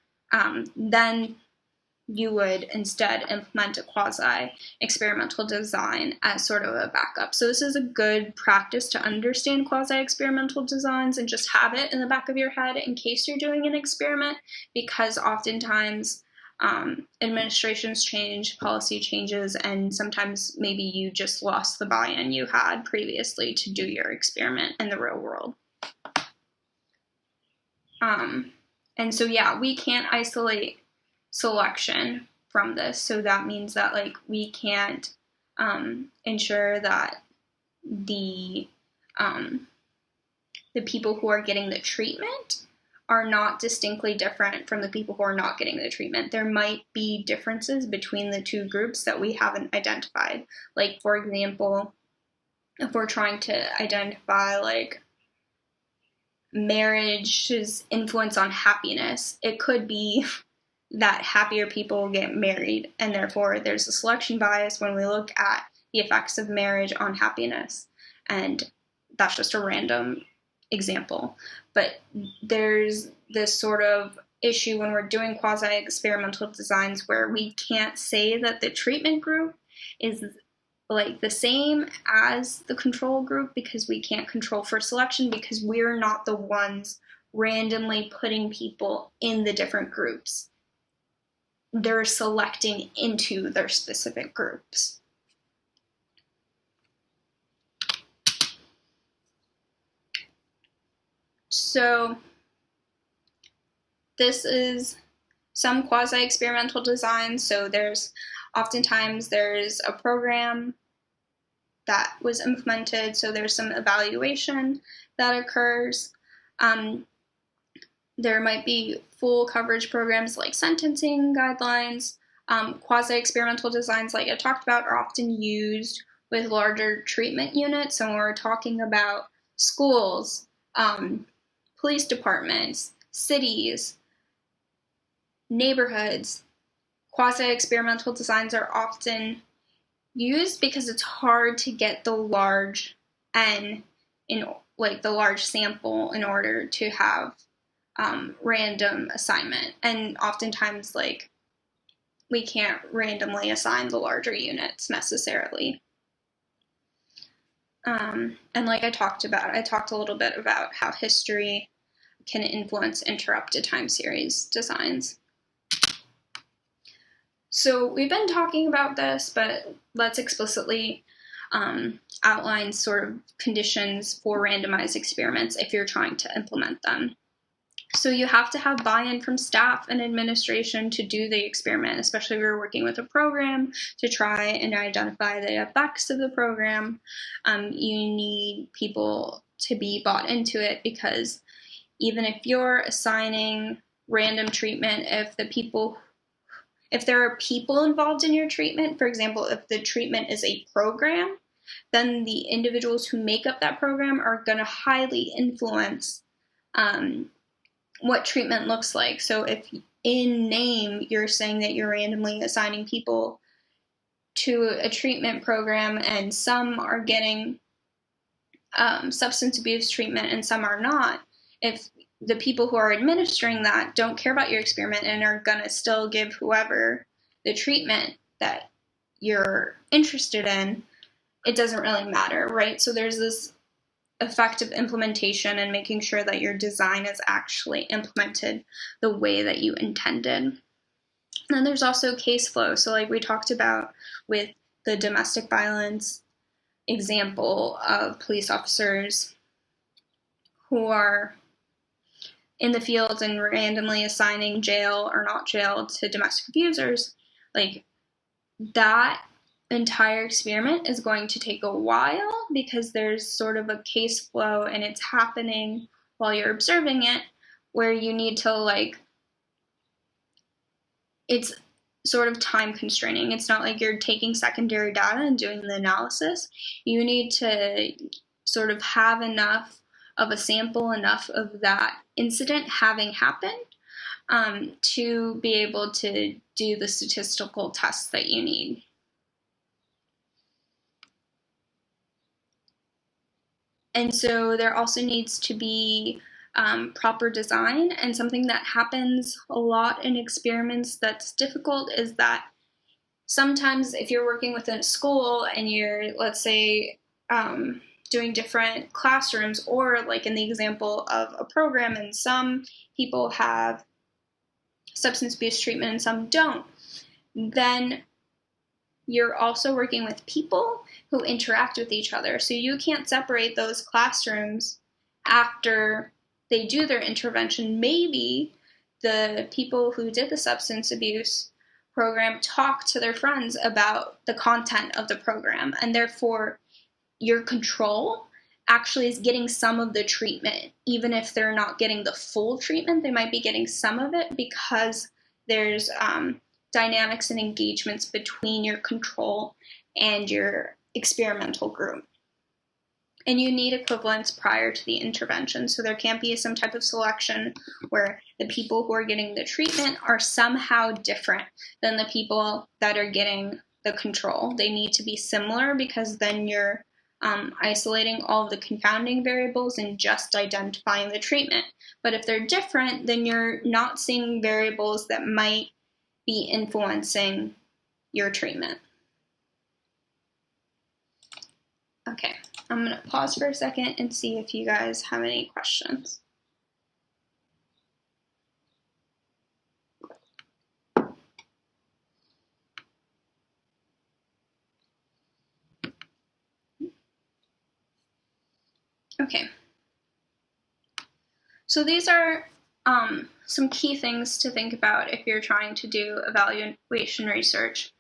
Then you would instead implement a quasi-experimental design as sort of a backup. So this is a good practice to understand quasi-experimental designs and just have it in the back of your head in case you're doing an experiment, because oftentimes administrations change, policy changes, and sometimes maybe you just lost the buy-in you had previously to do your experiment in the real world. And so yeah, we can't isolate selection from this. So that means that like we can't ensure that the people who are getting the treatment are not distinctly different from the people who are not getting the treatment. There might be differences between the two groups that we haven't identified. Like, for example, if we're trying to identify like marriage's influence on happiness, it could be that happier people get married, and therefore there's a selection bias when we look at the effects of marriage on happiness. And that's just a random example. But there's this sort of issue when we're doing quasi-experimental designs where we can't say that the treatment group is like the same as the control group, because we can't control for selection, because we're not the ones randomly putting people in the different groups. They're selecting into their specific groups. So this is some quasi-experimental design. So oftentimes there's a program that was implemented, so there's some evaluation that occurs. There might be full coverage programs like sentencing guidelines. Quasi-experimental designs, like I talked about, are often used with larger treatment units. So when we're talking about schools, police departments, cities, neighborhoods, quasi-experimental designs are often used because it's hard to get the large N in like the large sample in order to have random assignment. And oftentimes like we can't randomly assign the larger units necessarily. And like I talked a little bit about how history can influence interrupted time series designs. So we've been talking about this, but let's explicitly outline sort of conditions for randomized experiments if you're trying to implement them. So you have to have buy-in from staff and administration to do the experiment, especially if you're working with a program to try and identify the effects of the program. You need people to be bought into it, because even if you're assigning random treatment, if the people If there are people involved in your treatment, for example, if the treatment is a program, then the individuals who make up that program are going to highly influence what treatment looks like. So if in name you're saying that you're randomly assigning people to a treatment program and some are getting substance abuse treatment and some are not, if the people who are administering that don't care about your experiment and are going to still give whoever the treatment that you're interested in, it doesn't really matter, right? So there's this effective implementation and making sure that your design is actually implemented the way that you intended. And then there's also case flow. So like we talked about with the domestic violence example of police officers who are in the field and randomly assigning jail or not jail to domestic abusers, like that entire experiment is going to take a while because there's sort of a case flow and it's happening while you're observing it, where you need to like, it's sort of time constraining. It's not like you're taking secondary data and doing the analysis. You need to sort of have enough of a sample, enough of that incident having happened to be able to do the statistical tests that you need. And so there also needs to be proper design, and something that happens a lot in experiments that's difficult is that sometimes if you're working within a school and you're, let's say, doing different classrooms, or like in the example of a program and some people have substance abuse treatment and some don't, then you're also working with people who interact with each other. So you can't separate those classrooms after they do their intervention. Maybe the people who did the substance abuse program talk to their friends about the content of the program, and therefore your control actually is getting some of the treatment. Even if they're not getting the full treatment, they might be getting some of it because there's dynamics and engagements between your control and your experimental group. And you need equivalence prior to the intervention. So there can't be some type of selection where the people who are getting the treatment are somehow different than the people that are getting the control. They need to be similar, because then you're isolating all of the confounding variables and just identifying the treatment. But if they're different, then you're not seeing variables that might be influencing your treatment. Okay, I'm going to pause for a second and see if you guys have any questions. Okay, so these are some key things to think about if you're trying to do evaluation research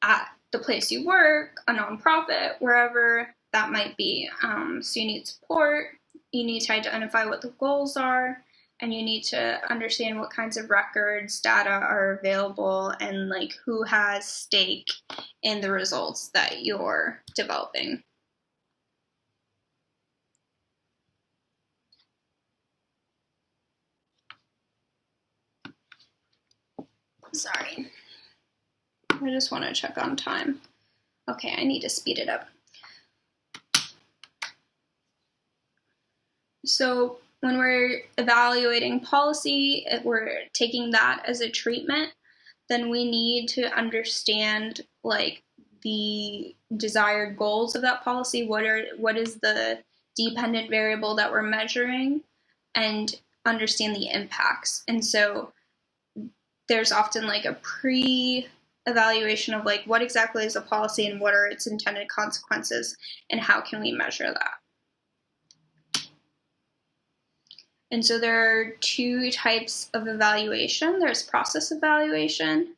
at the place you work, a nonprofit, wherever that might be. So you need support, you need to identify what the goals are, and you need to understand what kinds of records, data are available, and like who has stake in the results that you're developing. Sorry, I just want to check on time. Okay, I need to speed it up. So when we're evaluating policy, if we're taking that as a treatment, then we need to understand like the desired goals of that policy. What is the dependent variable that we're measuring, and understand the impacts. And so there's often like a pre-evaluation of like what exactly is the policy and what are its intended consequences and how can we measure that. And so there are two types of evaluation. There's process evaluation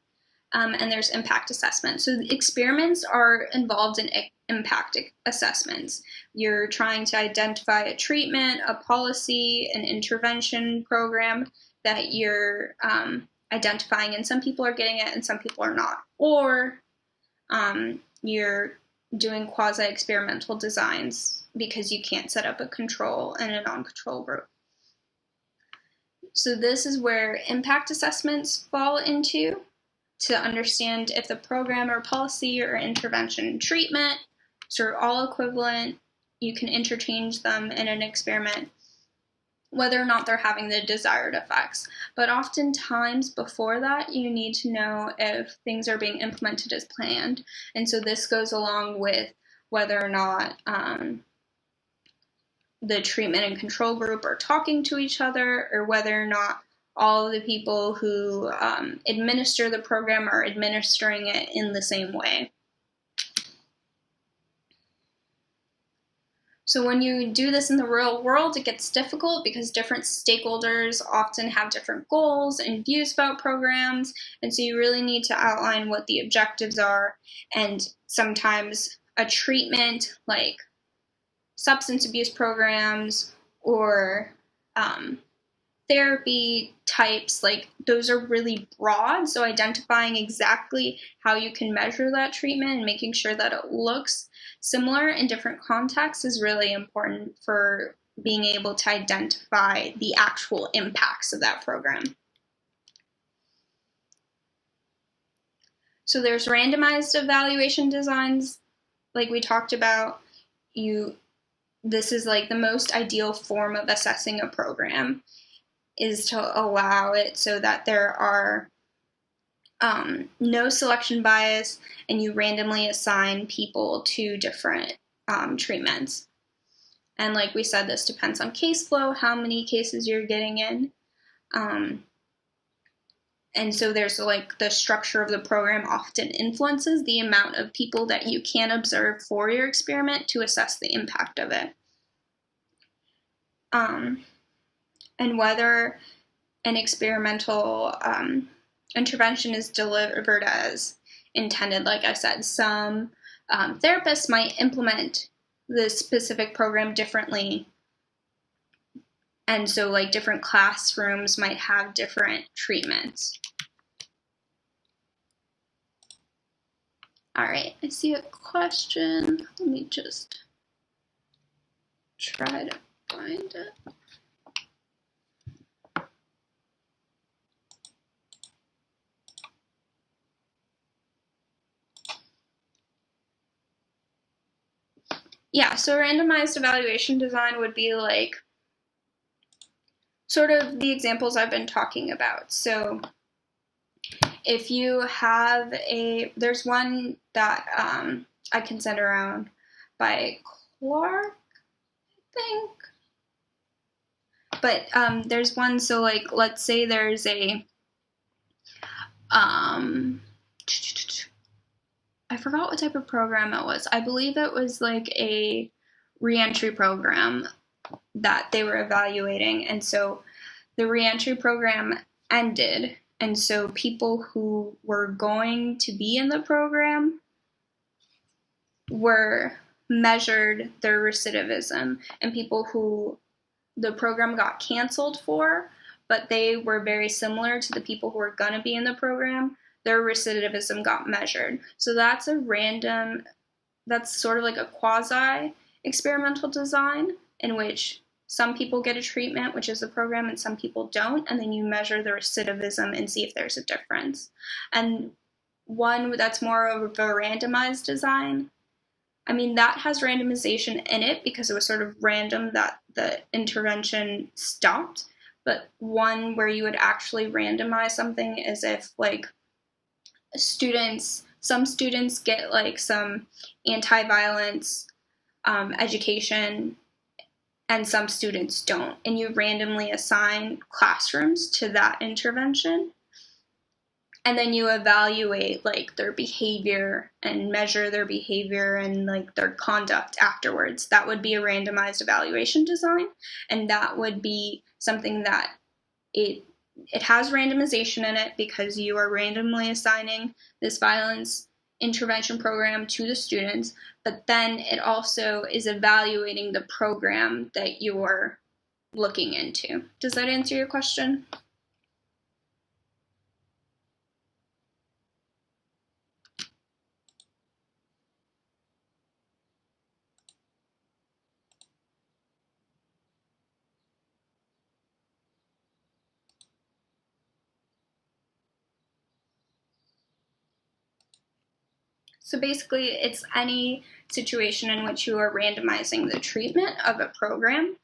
and there's impact assessment. So the experiments are involved in impact assessments. You're trying to identify a treatment, a policy, an intervention program that you're identifying, and some people are getting it and some people are not. Or you're doing quasi-experimental designs because you can't set up a control and a non-control group. So this is where impact assessments fall into, to understand if the program or policy or intervention and treatment are all equivalent. You can interchange them in an experiment, whether or not they're having the desired effects. But oftentimes before that, you need to know if things are being implemented as planned. And so this goes along with whether or not the treatment and control group are talking to each other, or whether or not all of the people who administer the program are administering it in the same way. So when you do this in the real world, it gets difficult because different stakeholders often have different goals and views about programs, and so you really need to outline what the objectives are. And sometimes a treatment like substance abuse programs or therapy types, like those are really broad, so identifying exactly how you can measure that treatment and making sure that it looks similar in different contexts is really important for being able to identify the actual impacts of that program. So there's randomized evaluation designs, like we talked about. This is like the most ideal form of assessing a program, is to allow it so that there are no selection bias, and you randomly assign people to different treatments. And like we said, this depends on case flow, how many cases you're getting in. And so there's like the structure of the program often influences the amount of people that you can observe for your experiment to assess the impact of it. And whether an experimental intervention is delivered as intended. Like I said, some therapists might implement this specific program differently. And so like different classrooms might have different treatments. All right, I see a question. Let me just try to find it. Yeah, so randomized evaluation design would be like sort of the examples I've been talking about. So if you have there's one that I can send around by Clark, I think. But there's one, so like, let's say there's a, I forgot what type of program it was. I believe it was like a reentry program that they were evaluating. And so the reentry program ended. And so people who were going to be in the program were measured their recidivism, and people who the program got canceled for, but they were very similar to the people who were going to be in the program, their recidivism got measured. So that's sort of like a quasi-experimental design in which some people get a treatment, which is the program, and some people don't, and then you measure the recidivism and see if there's a difference. And one that's more of a randomized design, I mean, that has randomization in it because it was sort of random that the intervention stopped. But one where you would actually randomize something is if, like, some students get, like, some anti-violence education and some students don't. And you randomly assign classrooms to that intervention. And then you evaluate like their behavior and measure their behavior and like their conduct afterwards. That would be a randomized evaluation design. And that would be something that it has randomization in it because you are randomly assigning this violence intervention program to the students, but then it also is evaluating the program that you're looking into. Does that answer your question? So basically, it's any situation in which you are randomizing the treatment of a program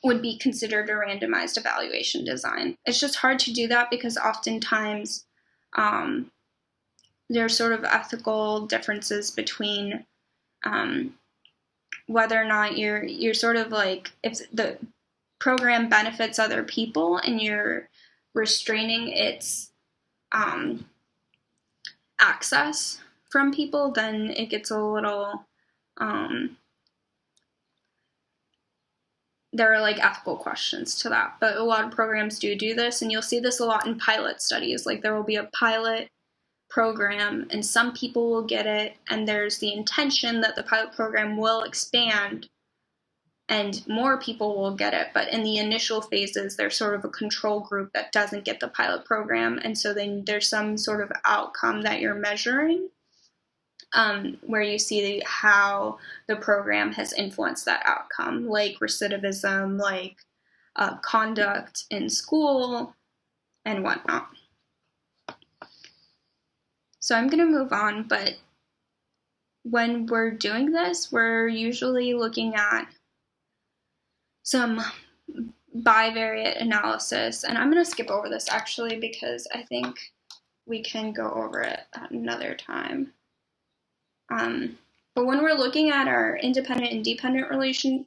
would be considered a randomized evaluation design. It's just hard to do that because oftentimes there are sort of ethical differences between whether or not you're sort of like, if the program benefits other people and you're restraining its access from people, then it gets a little, there are like ethical questions to that. But a lot of programs do this, and you'll see this a lot in pilot studies. Like there will be a pilot program and some people will get it, and there's the intention that the pilot program will expand and more people will get it, but in the initial phases there's sort of a control group that doesn't get the pilot program, and so then there's some sort of outcome that you're measuring where you see how the program has influenced that outcome, like recidivism, like conduct in school and whatnot. So I'm going to move on, but when we're doing this, we're usually looking at some bivariate analysis, and I'm going to skip over this actually because I think we can go over it at another time. But when we're looking at our independent and dependent relation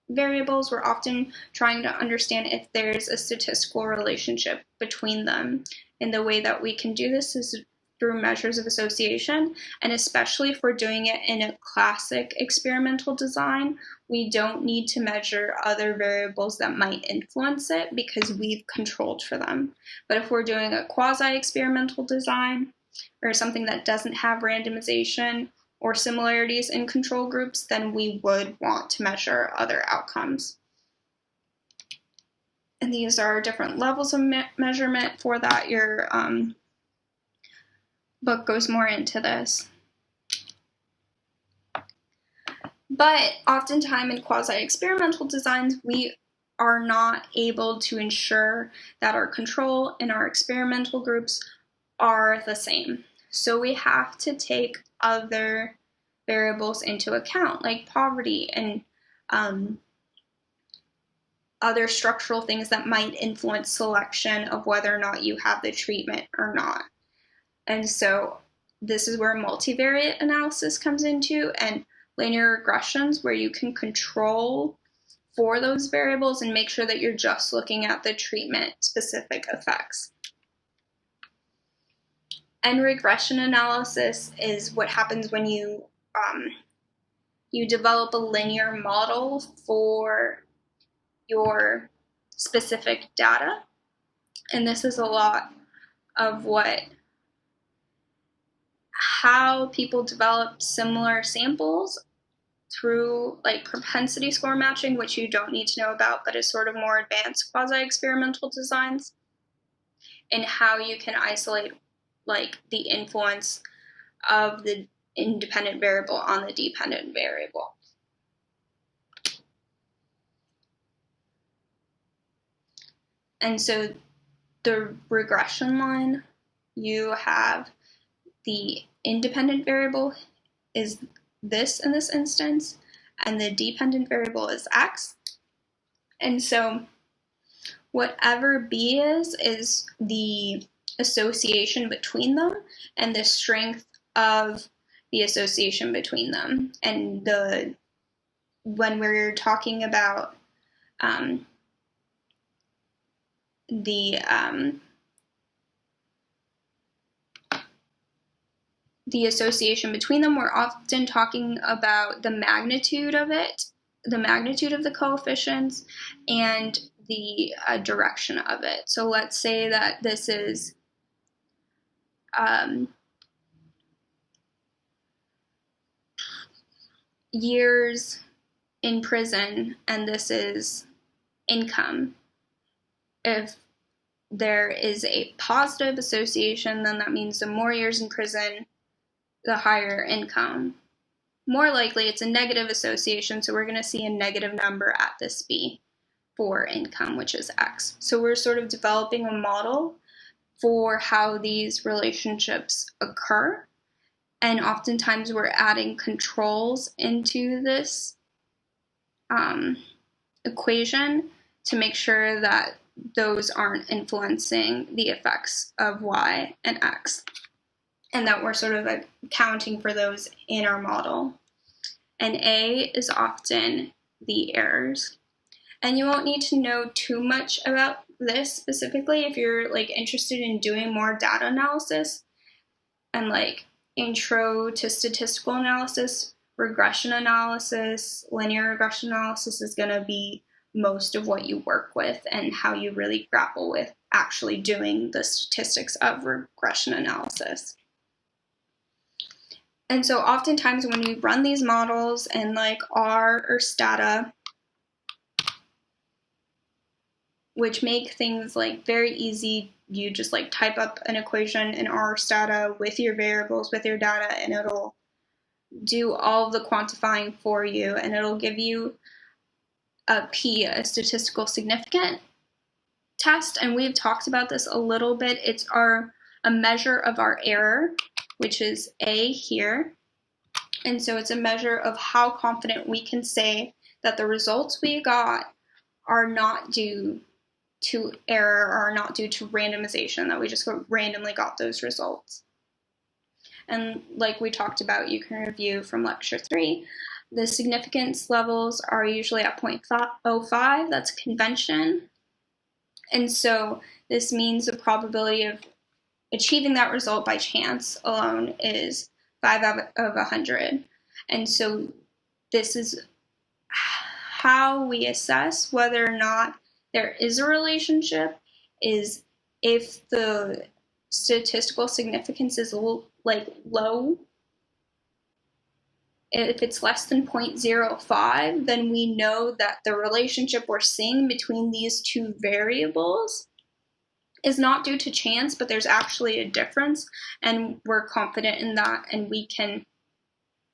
variables, we're often trying to understand if there's a statistical relationship between them. And the way that we can do this is through measures of association, and especially if we're doing it in a classic experimental design, we don't need to measure other variables that might influence it because we've controlled for them. But if we're doing a quasi-experimental design or something that doesn't have randomization or similarities in control groups, then we would want to measure other outcomes. And these are different levels of measurement for that. Your book goes more into this. But oftentimes in quasi-experimental designs, we are not able to ensure that our control and our experimental groups are the same. So we have to take other variables into account, like poverty and other structural things that might influence selection of whether or not you have the treatment or not. And so this is where multivariate analysis comes into, and linear regressions, where you can control for those variables and make sure that you're just looking at the treatment-specific effects. And regression analysis is what happens when you develop a linear model for your specific data. And this is a lot of how people develop similar samples through like propensity score matching, which you don't need to know about, but is sort of more advanced quasi-experimental designs, and how you can isolate like the influence of the independent variable on the dependent variable. And so the regression line, you have the independent variable is this in this instance, and the dependent variable is x. And so whatever b is the association between them and the strength of the association between them. And when we're talking about the association between them, we're often talking about the magnitude of it, the magnitude of the coefficients, and the direction of it. So let's say that this is years in prison, and this is income. If there is a positive association, then that means the more years in prison, the higher income. More likely it's a negative association, so we're going to see a negative number at this b for income, which is x. So we're sort of developing a model for how these relationships occur, And oftentimes we're adding controls into this equation to make sure that those aren't influencing the effects of y and x, and that we're sort of accounting for those in our model. And A is often the errors. And you won't need to know too much about this specifically if you're like interested in doing more data analysis and like intro to statistical analysis. Regression analysis, linear regression analysis is going to be most of what you work with and how you really grapple with actually doing the statistics of regression analysis. And so oftentimes when you run these models in like R or Stata, which make things like very easy, you just like type up an equation in R or Stata with your variables, with your data, and it'll do all of the quantifying for you, and it'll give you a P, a statistical significant test. And we've talked about this a little bit. It's a measure of our error, which is A here. And so it's a measure of how confident we can say that the results we got are not due to error or are not due to randomization, that we just randomly got those results. And like we talked about, you can review from lecture 3, the significance levels are usually at 0.05, that's convention. And so this means the probability of achieving that result by chance alone is 5 out of 100. And so this is how we assess whether or not there is a relationship, is if the statistical significance is like low. If it's less than 0.05, then we know that the relationship we're seeing between these two variables is not due to chance, but there's actually a difference, and we're confident in that, and we can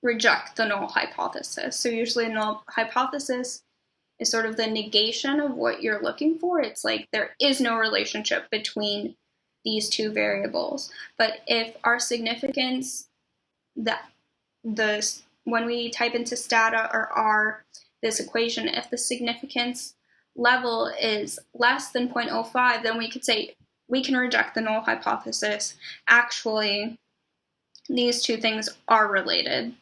reject the null hypothesis. So usually a null hypothesis is sort of the negation of what you're looking for. It's like there is no relationship between these two variables. But if our significance, when we type into Stata or R this equation, if the significance level is less than 0.05, then we could say we can reject the null hypothesis. Actually, these two things are related.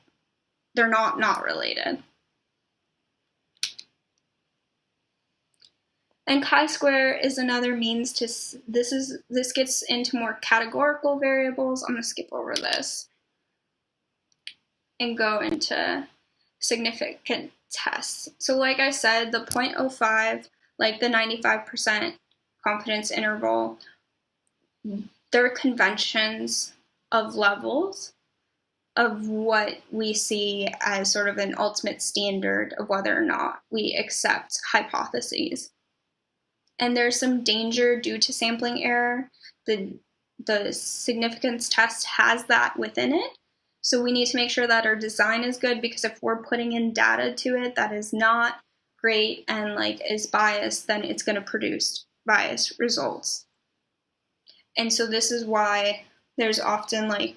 They're not related. And chi-square is another means to, this gets into more categorical variables. I'm going to skip over this and go into significant tests. So like I said, the 0.05, like the 95% confidence interval, they're conventions of levels of what we see as sort of an ultimate standard of whether or not we accept hypotheses. And there's some danger due to sampling error. The significance test has that within it. So we need to make sure that our design is good, because if we're putting in data to it that is not great and like is biased, then it's going to produce biased results. And so this is why there's often like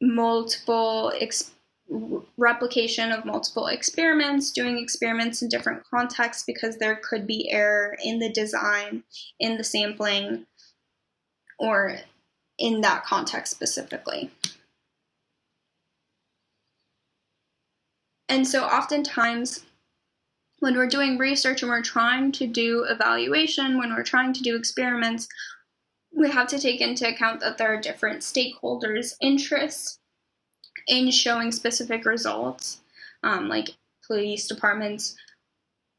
multiple replication of multiple experiments, doing experiments in different contexts, because there could be error in the design, in the sampling, or in that context specifically. And so oftentimes when we're doing research and we're trying to do evaluation, when we're trying to do experiments, we have to take into account that there are different stakeholders' interests in showing specific results. Like police departments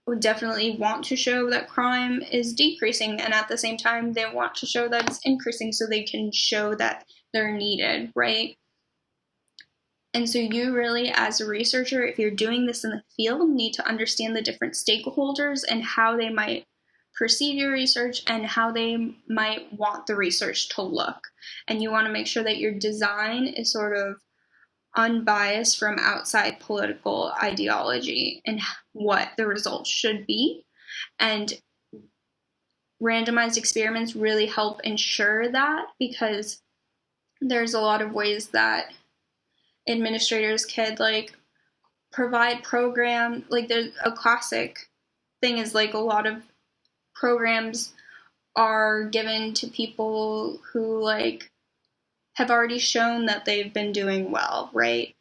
would definitely want to show that crime is decreasing, and at the same time they want to show that it's increasing so they can show that they're needed, right? And so you really, as a researcher, if you're doing this in the field, need to understand the different stakeholders and how they might perceive your research and how they might want the research to look. And you want to make sure that your design is sort of unbiased from outside political ideology and what the results should be. And randomized experiments really help ensure that, because there's a lot of ways that administrators could like provide program, like there's a classic thing is like a lot of programs are given to people who like have already shown that they've been doing well, right?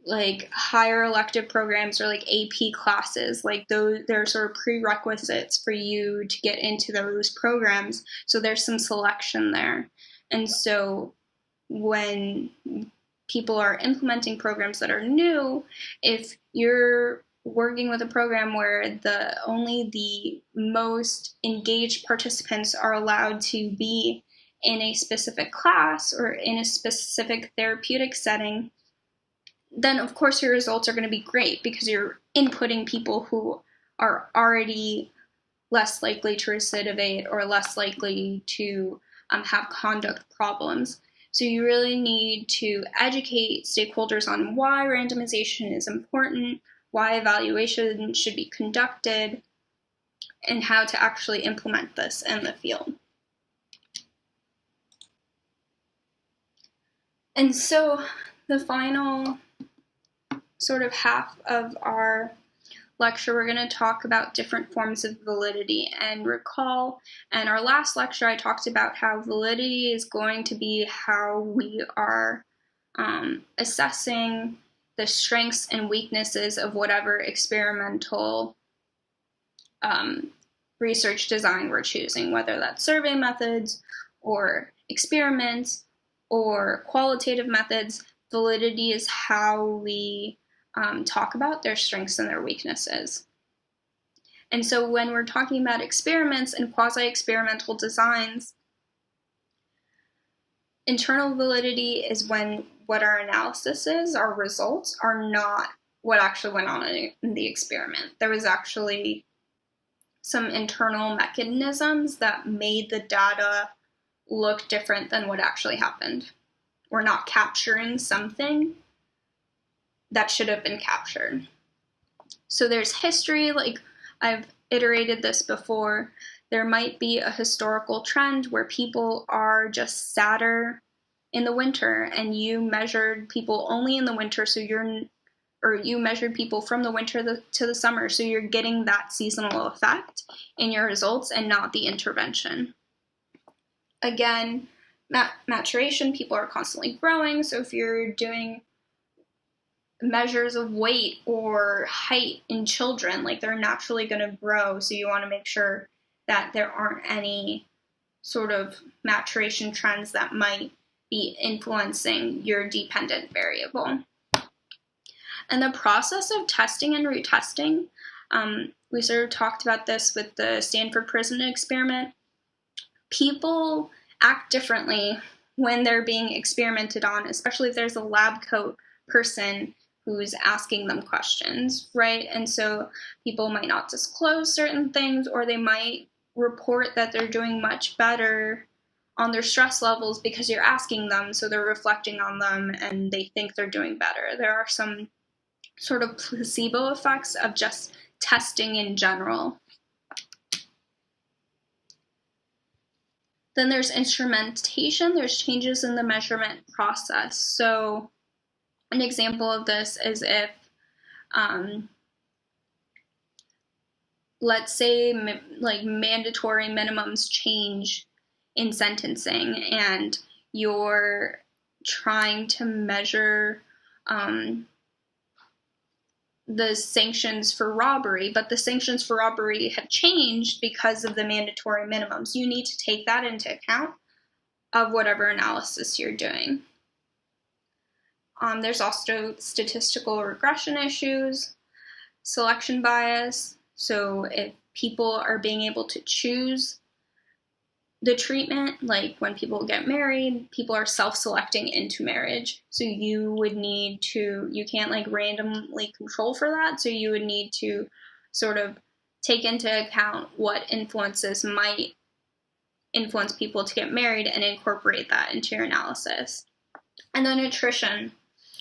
Like higher elective programs or like AP classes, like those, there are sort of prerequisites for you to get into those programs. So there's some selection there. And so when people are implementing programs that are new, if you're working with a program where only the most engaged participants are allowed to be in a specific class or in a specific therapeutic setting, then of course your results are going to be great because you're inputting people who are already less likely to recidivate or less likely to have conduct problems. So you really need to educate stakeholders on why randomization is important, why evaluation should be conducted, and how to actually implement this in the field. And so the final sort of half of our lecture, we're going to talk about different forms of validity. And recall, in our last lecture, I talked about how validity is going to be how we are assessing the strengths and weaknesses of whatever experimental research design we're choosing, whether that's survey methods or experiments or qualitative methods. Validity is how we talk about their strengths and their weaknesses. And so when we're talking about experiments and quasi-experimental designs, internal validity is when what our analysis is, our results, are not what actually went on in the experiment. There was actually some internal mechanisms that made the data look different than what actually happened. We're not capturing something that should have been captured. So there's history, like I've iterated this before. There might be a historical trend where people are just sadder in the winter, and you measured people only in the winter, so you measured people from the winter to the summer, so you're getting that seasonal effect in your results and not the intervention. Again, maturation, people are constantly growing, so if you're doing measures of weight or height in children, like they're naturally going to grow, so you want to make sure that there aren't any sort of maturation trends that might be influencing your dependent variable. And the process of testing and retesting, we sort of talked about this with the Stanford prison experiment. People act differently when they're being experimented on, especially if there's a lab coat person who's asking them questions, right? And so people might not disclose certain things, or they might report that they're doing much better on their stress levels because you're asking them, so they're reflecting on them and they think they're doing better. There are some sort of placebo effects of just testing in general. Then there's instrumentation. There's changes in the measurement process. So an example of this is if, let's say, like mandatory minimums change in sentencing, and you're trying to measure the sanctions for robbery, but the sanctions for robbery have changed because of the mandatory minimums. You need to take that into account of whatever analysis you're doing. There's also statistical regression issues, selection bias. So if people are being able to choose the treatment, like when people get married, people are self-selecting into marriage. So you can't like randomly control for that. So you would need to sort of take into account what influences might influence people to get married and incorporate that into your analysis. And then attrition.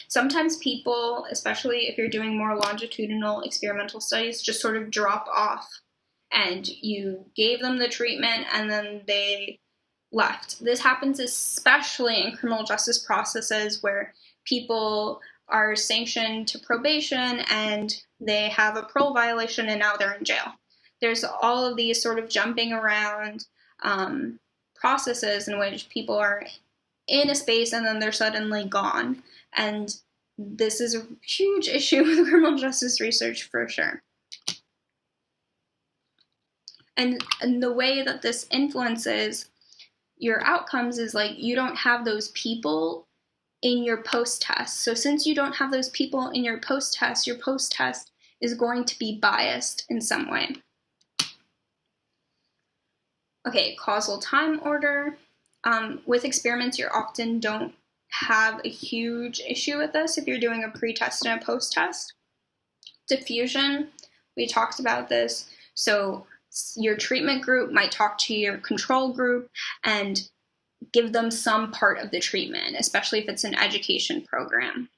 Sometimes people, especially if you're doing more longitudinal experimental studies, just sort of drop off and you gave them the treatment and then they left. This happens especially in criminal justice processes where people are sanctioned to probation and they have a parole violation and now they're in jail. There's all of these sort of jumping around processes in which people are in a space and then they're suddenly gone. And this is a huge issue with criminal justice research for sure. And the way that this influences your outcomes is like you don't have those people in your post-test. So since you don't have those people in your post-test is going to be biased in some way. Okay, causal time order. With experiments, you often don't have a huge issue with this if you're doing a pre-test and a post-test. Diffusion, we talked about this. So your treatment group might talk to your control group and give them some part of the treatment, especially if it's an education program.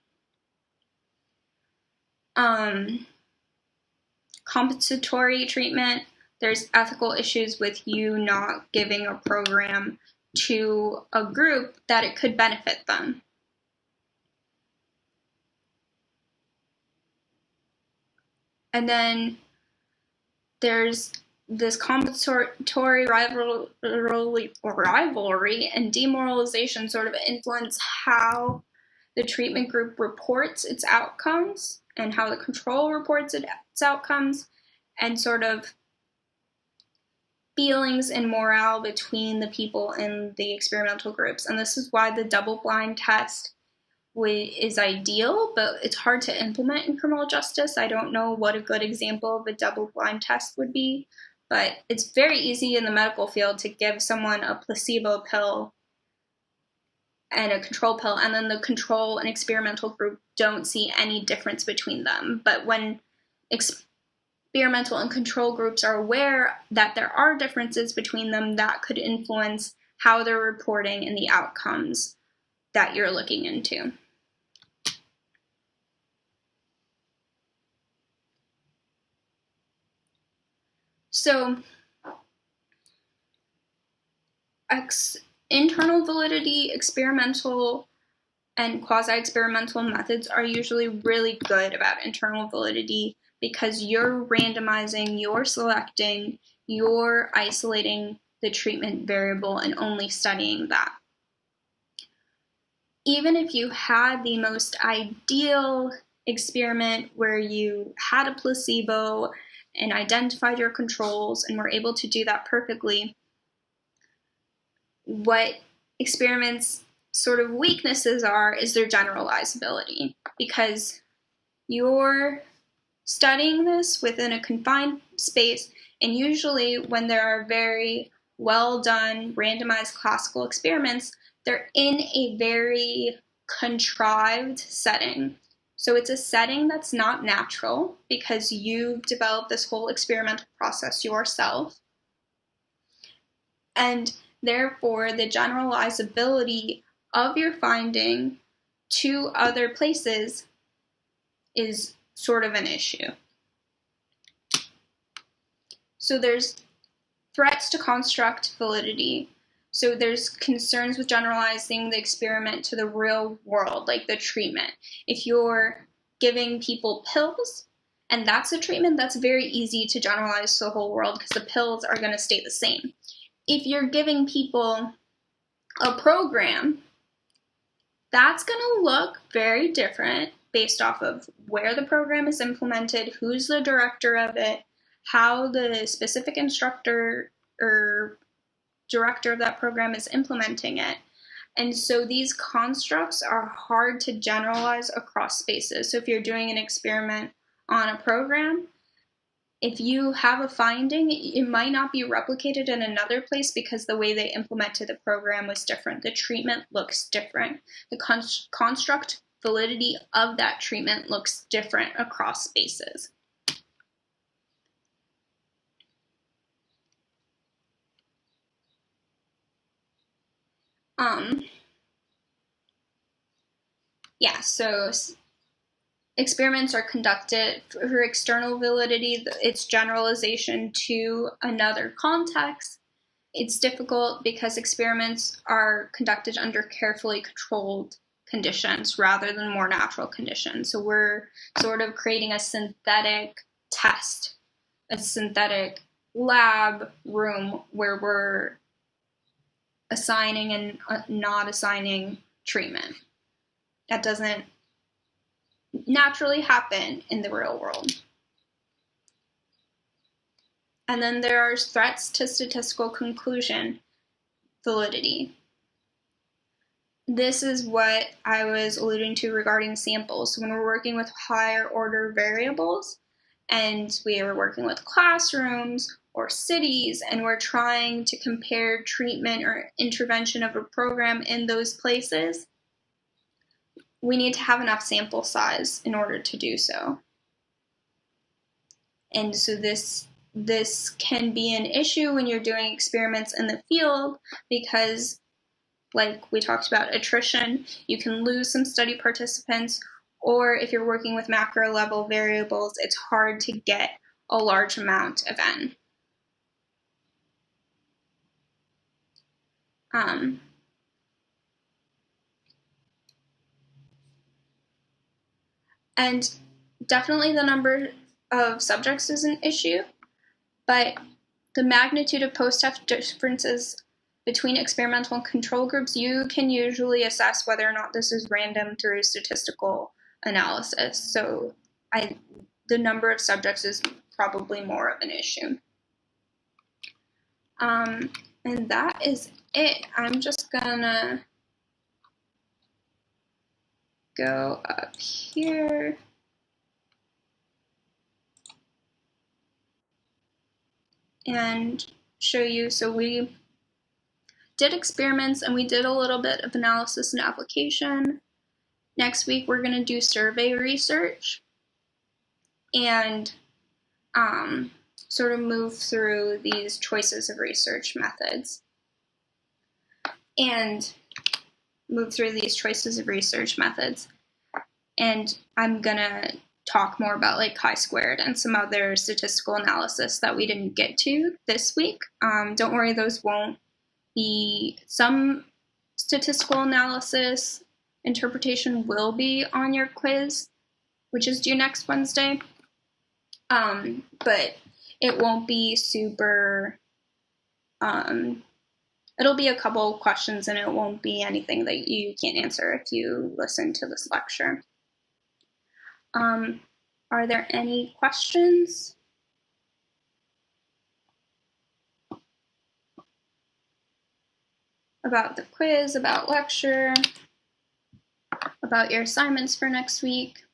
Compensatory treatment, there's ethical issues with you not giving a program to a group that it could benefit them. And then there's this compensatory rivalry and demoralization sort of influence how the treatment group reports its outcomes and how the control reports its outcomes, and sort of feelings and morale between the people in the experimental groups. And this is why the double-blind test is ideal, but it's hard to implement in criminal justice. I don't know what a good example of a double-blind test would be, but it's very easy in the medical field to give someone a placebo pill and a control pill, and then the control and experimental group don't see any difference between them. But when experimental and control groups are aware that there are differences between them, that could influence how they're reporting and the outcomes that you're looking into. So, internal validity, experimental, and quasi-experimental methods are usually really good about internal validity because you're randomizing, you're selecting, you're isolating the treatment variable and only studying that. Even if you had the most ideal experiment where you had a placebo and identified your controls and were able to do that perfectly, what experiments' sort of weaknesses are is their generalizability, because you're studying this within a confined space, and usually when there are very well done randomized classical experiments, they're in a very contrived setting. So it's a setting that's not natural because you've developed this whole experimental process yourself. And therefore, the generalizability of your finding to other places is sort of an issue. So there's threats to construct validity. So there's concerns with generalizing the experiment to the real world, like the treatment. If you're giving people pills and that's a treatment, that's very easy to generalize to the whole world because the pills are going to stay the same. If you're giving people a program, that's going to look very different based off of where the program is implemented, who's the director of it, how the specific instructor or director of that program is implementing it. And so these constructs are hard to generalize across spaces. So if you're doing an experiment on a program, if you have a finding, it might not be replicated in another place because the way they implemented the program was different. The treatment looks different. The construct validity of that treatment looks different across spaces. Yeah, so experiments are conducted for external validity, its generalization to another context. It's difficult because experiments are conducted under carefully controlled conditions rather than more natural conditions. So we're sort of creating a synthetic test, a synthetic lab room where we're assigning and not assigning treatment. That doesn't naturally happen in the real world. And then there are threats to statistical conclusion validity. This is what I was alluding to regarding samples. So when we're working with higher order variables, and we are working with classrooms or cities, and we're trying to compare treatment or intervention of a program in those places, we need to have enough sample size in order to do so. And so this can be an issue when you're doing experiments in the field because, like we talked about attrition, you can lose some study participants, or if you're working with macro level variables, it's hard to get a large amount of N. And definitely the number of subjects is an issue, but the magnitude of post-test differences between experimental and control groups, you can usually assess whether or not this is random through statistical analysis. So the number of subjects is probably more of an issue. And that is it. I'm just gonna go up here. And show you, so we did experiments and we did a little bit of analysis and application. Next week we're going to do survey research and sort of move through these choices of research methods. And I'm going to talk more about like chi-squared and some other statistical analysis that we didn't get to this week. Don't worry, those won't be, some statistical analysis interpretation will be on your quiz, which is due next Wednesday. But it won't be super, it'll be a couple questions and it won't be anything that you can't answer if you listen to this lecture. Are there any questions? About the quiz, about lecture, about your assignments for next week?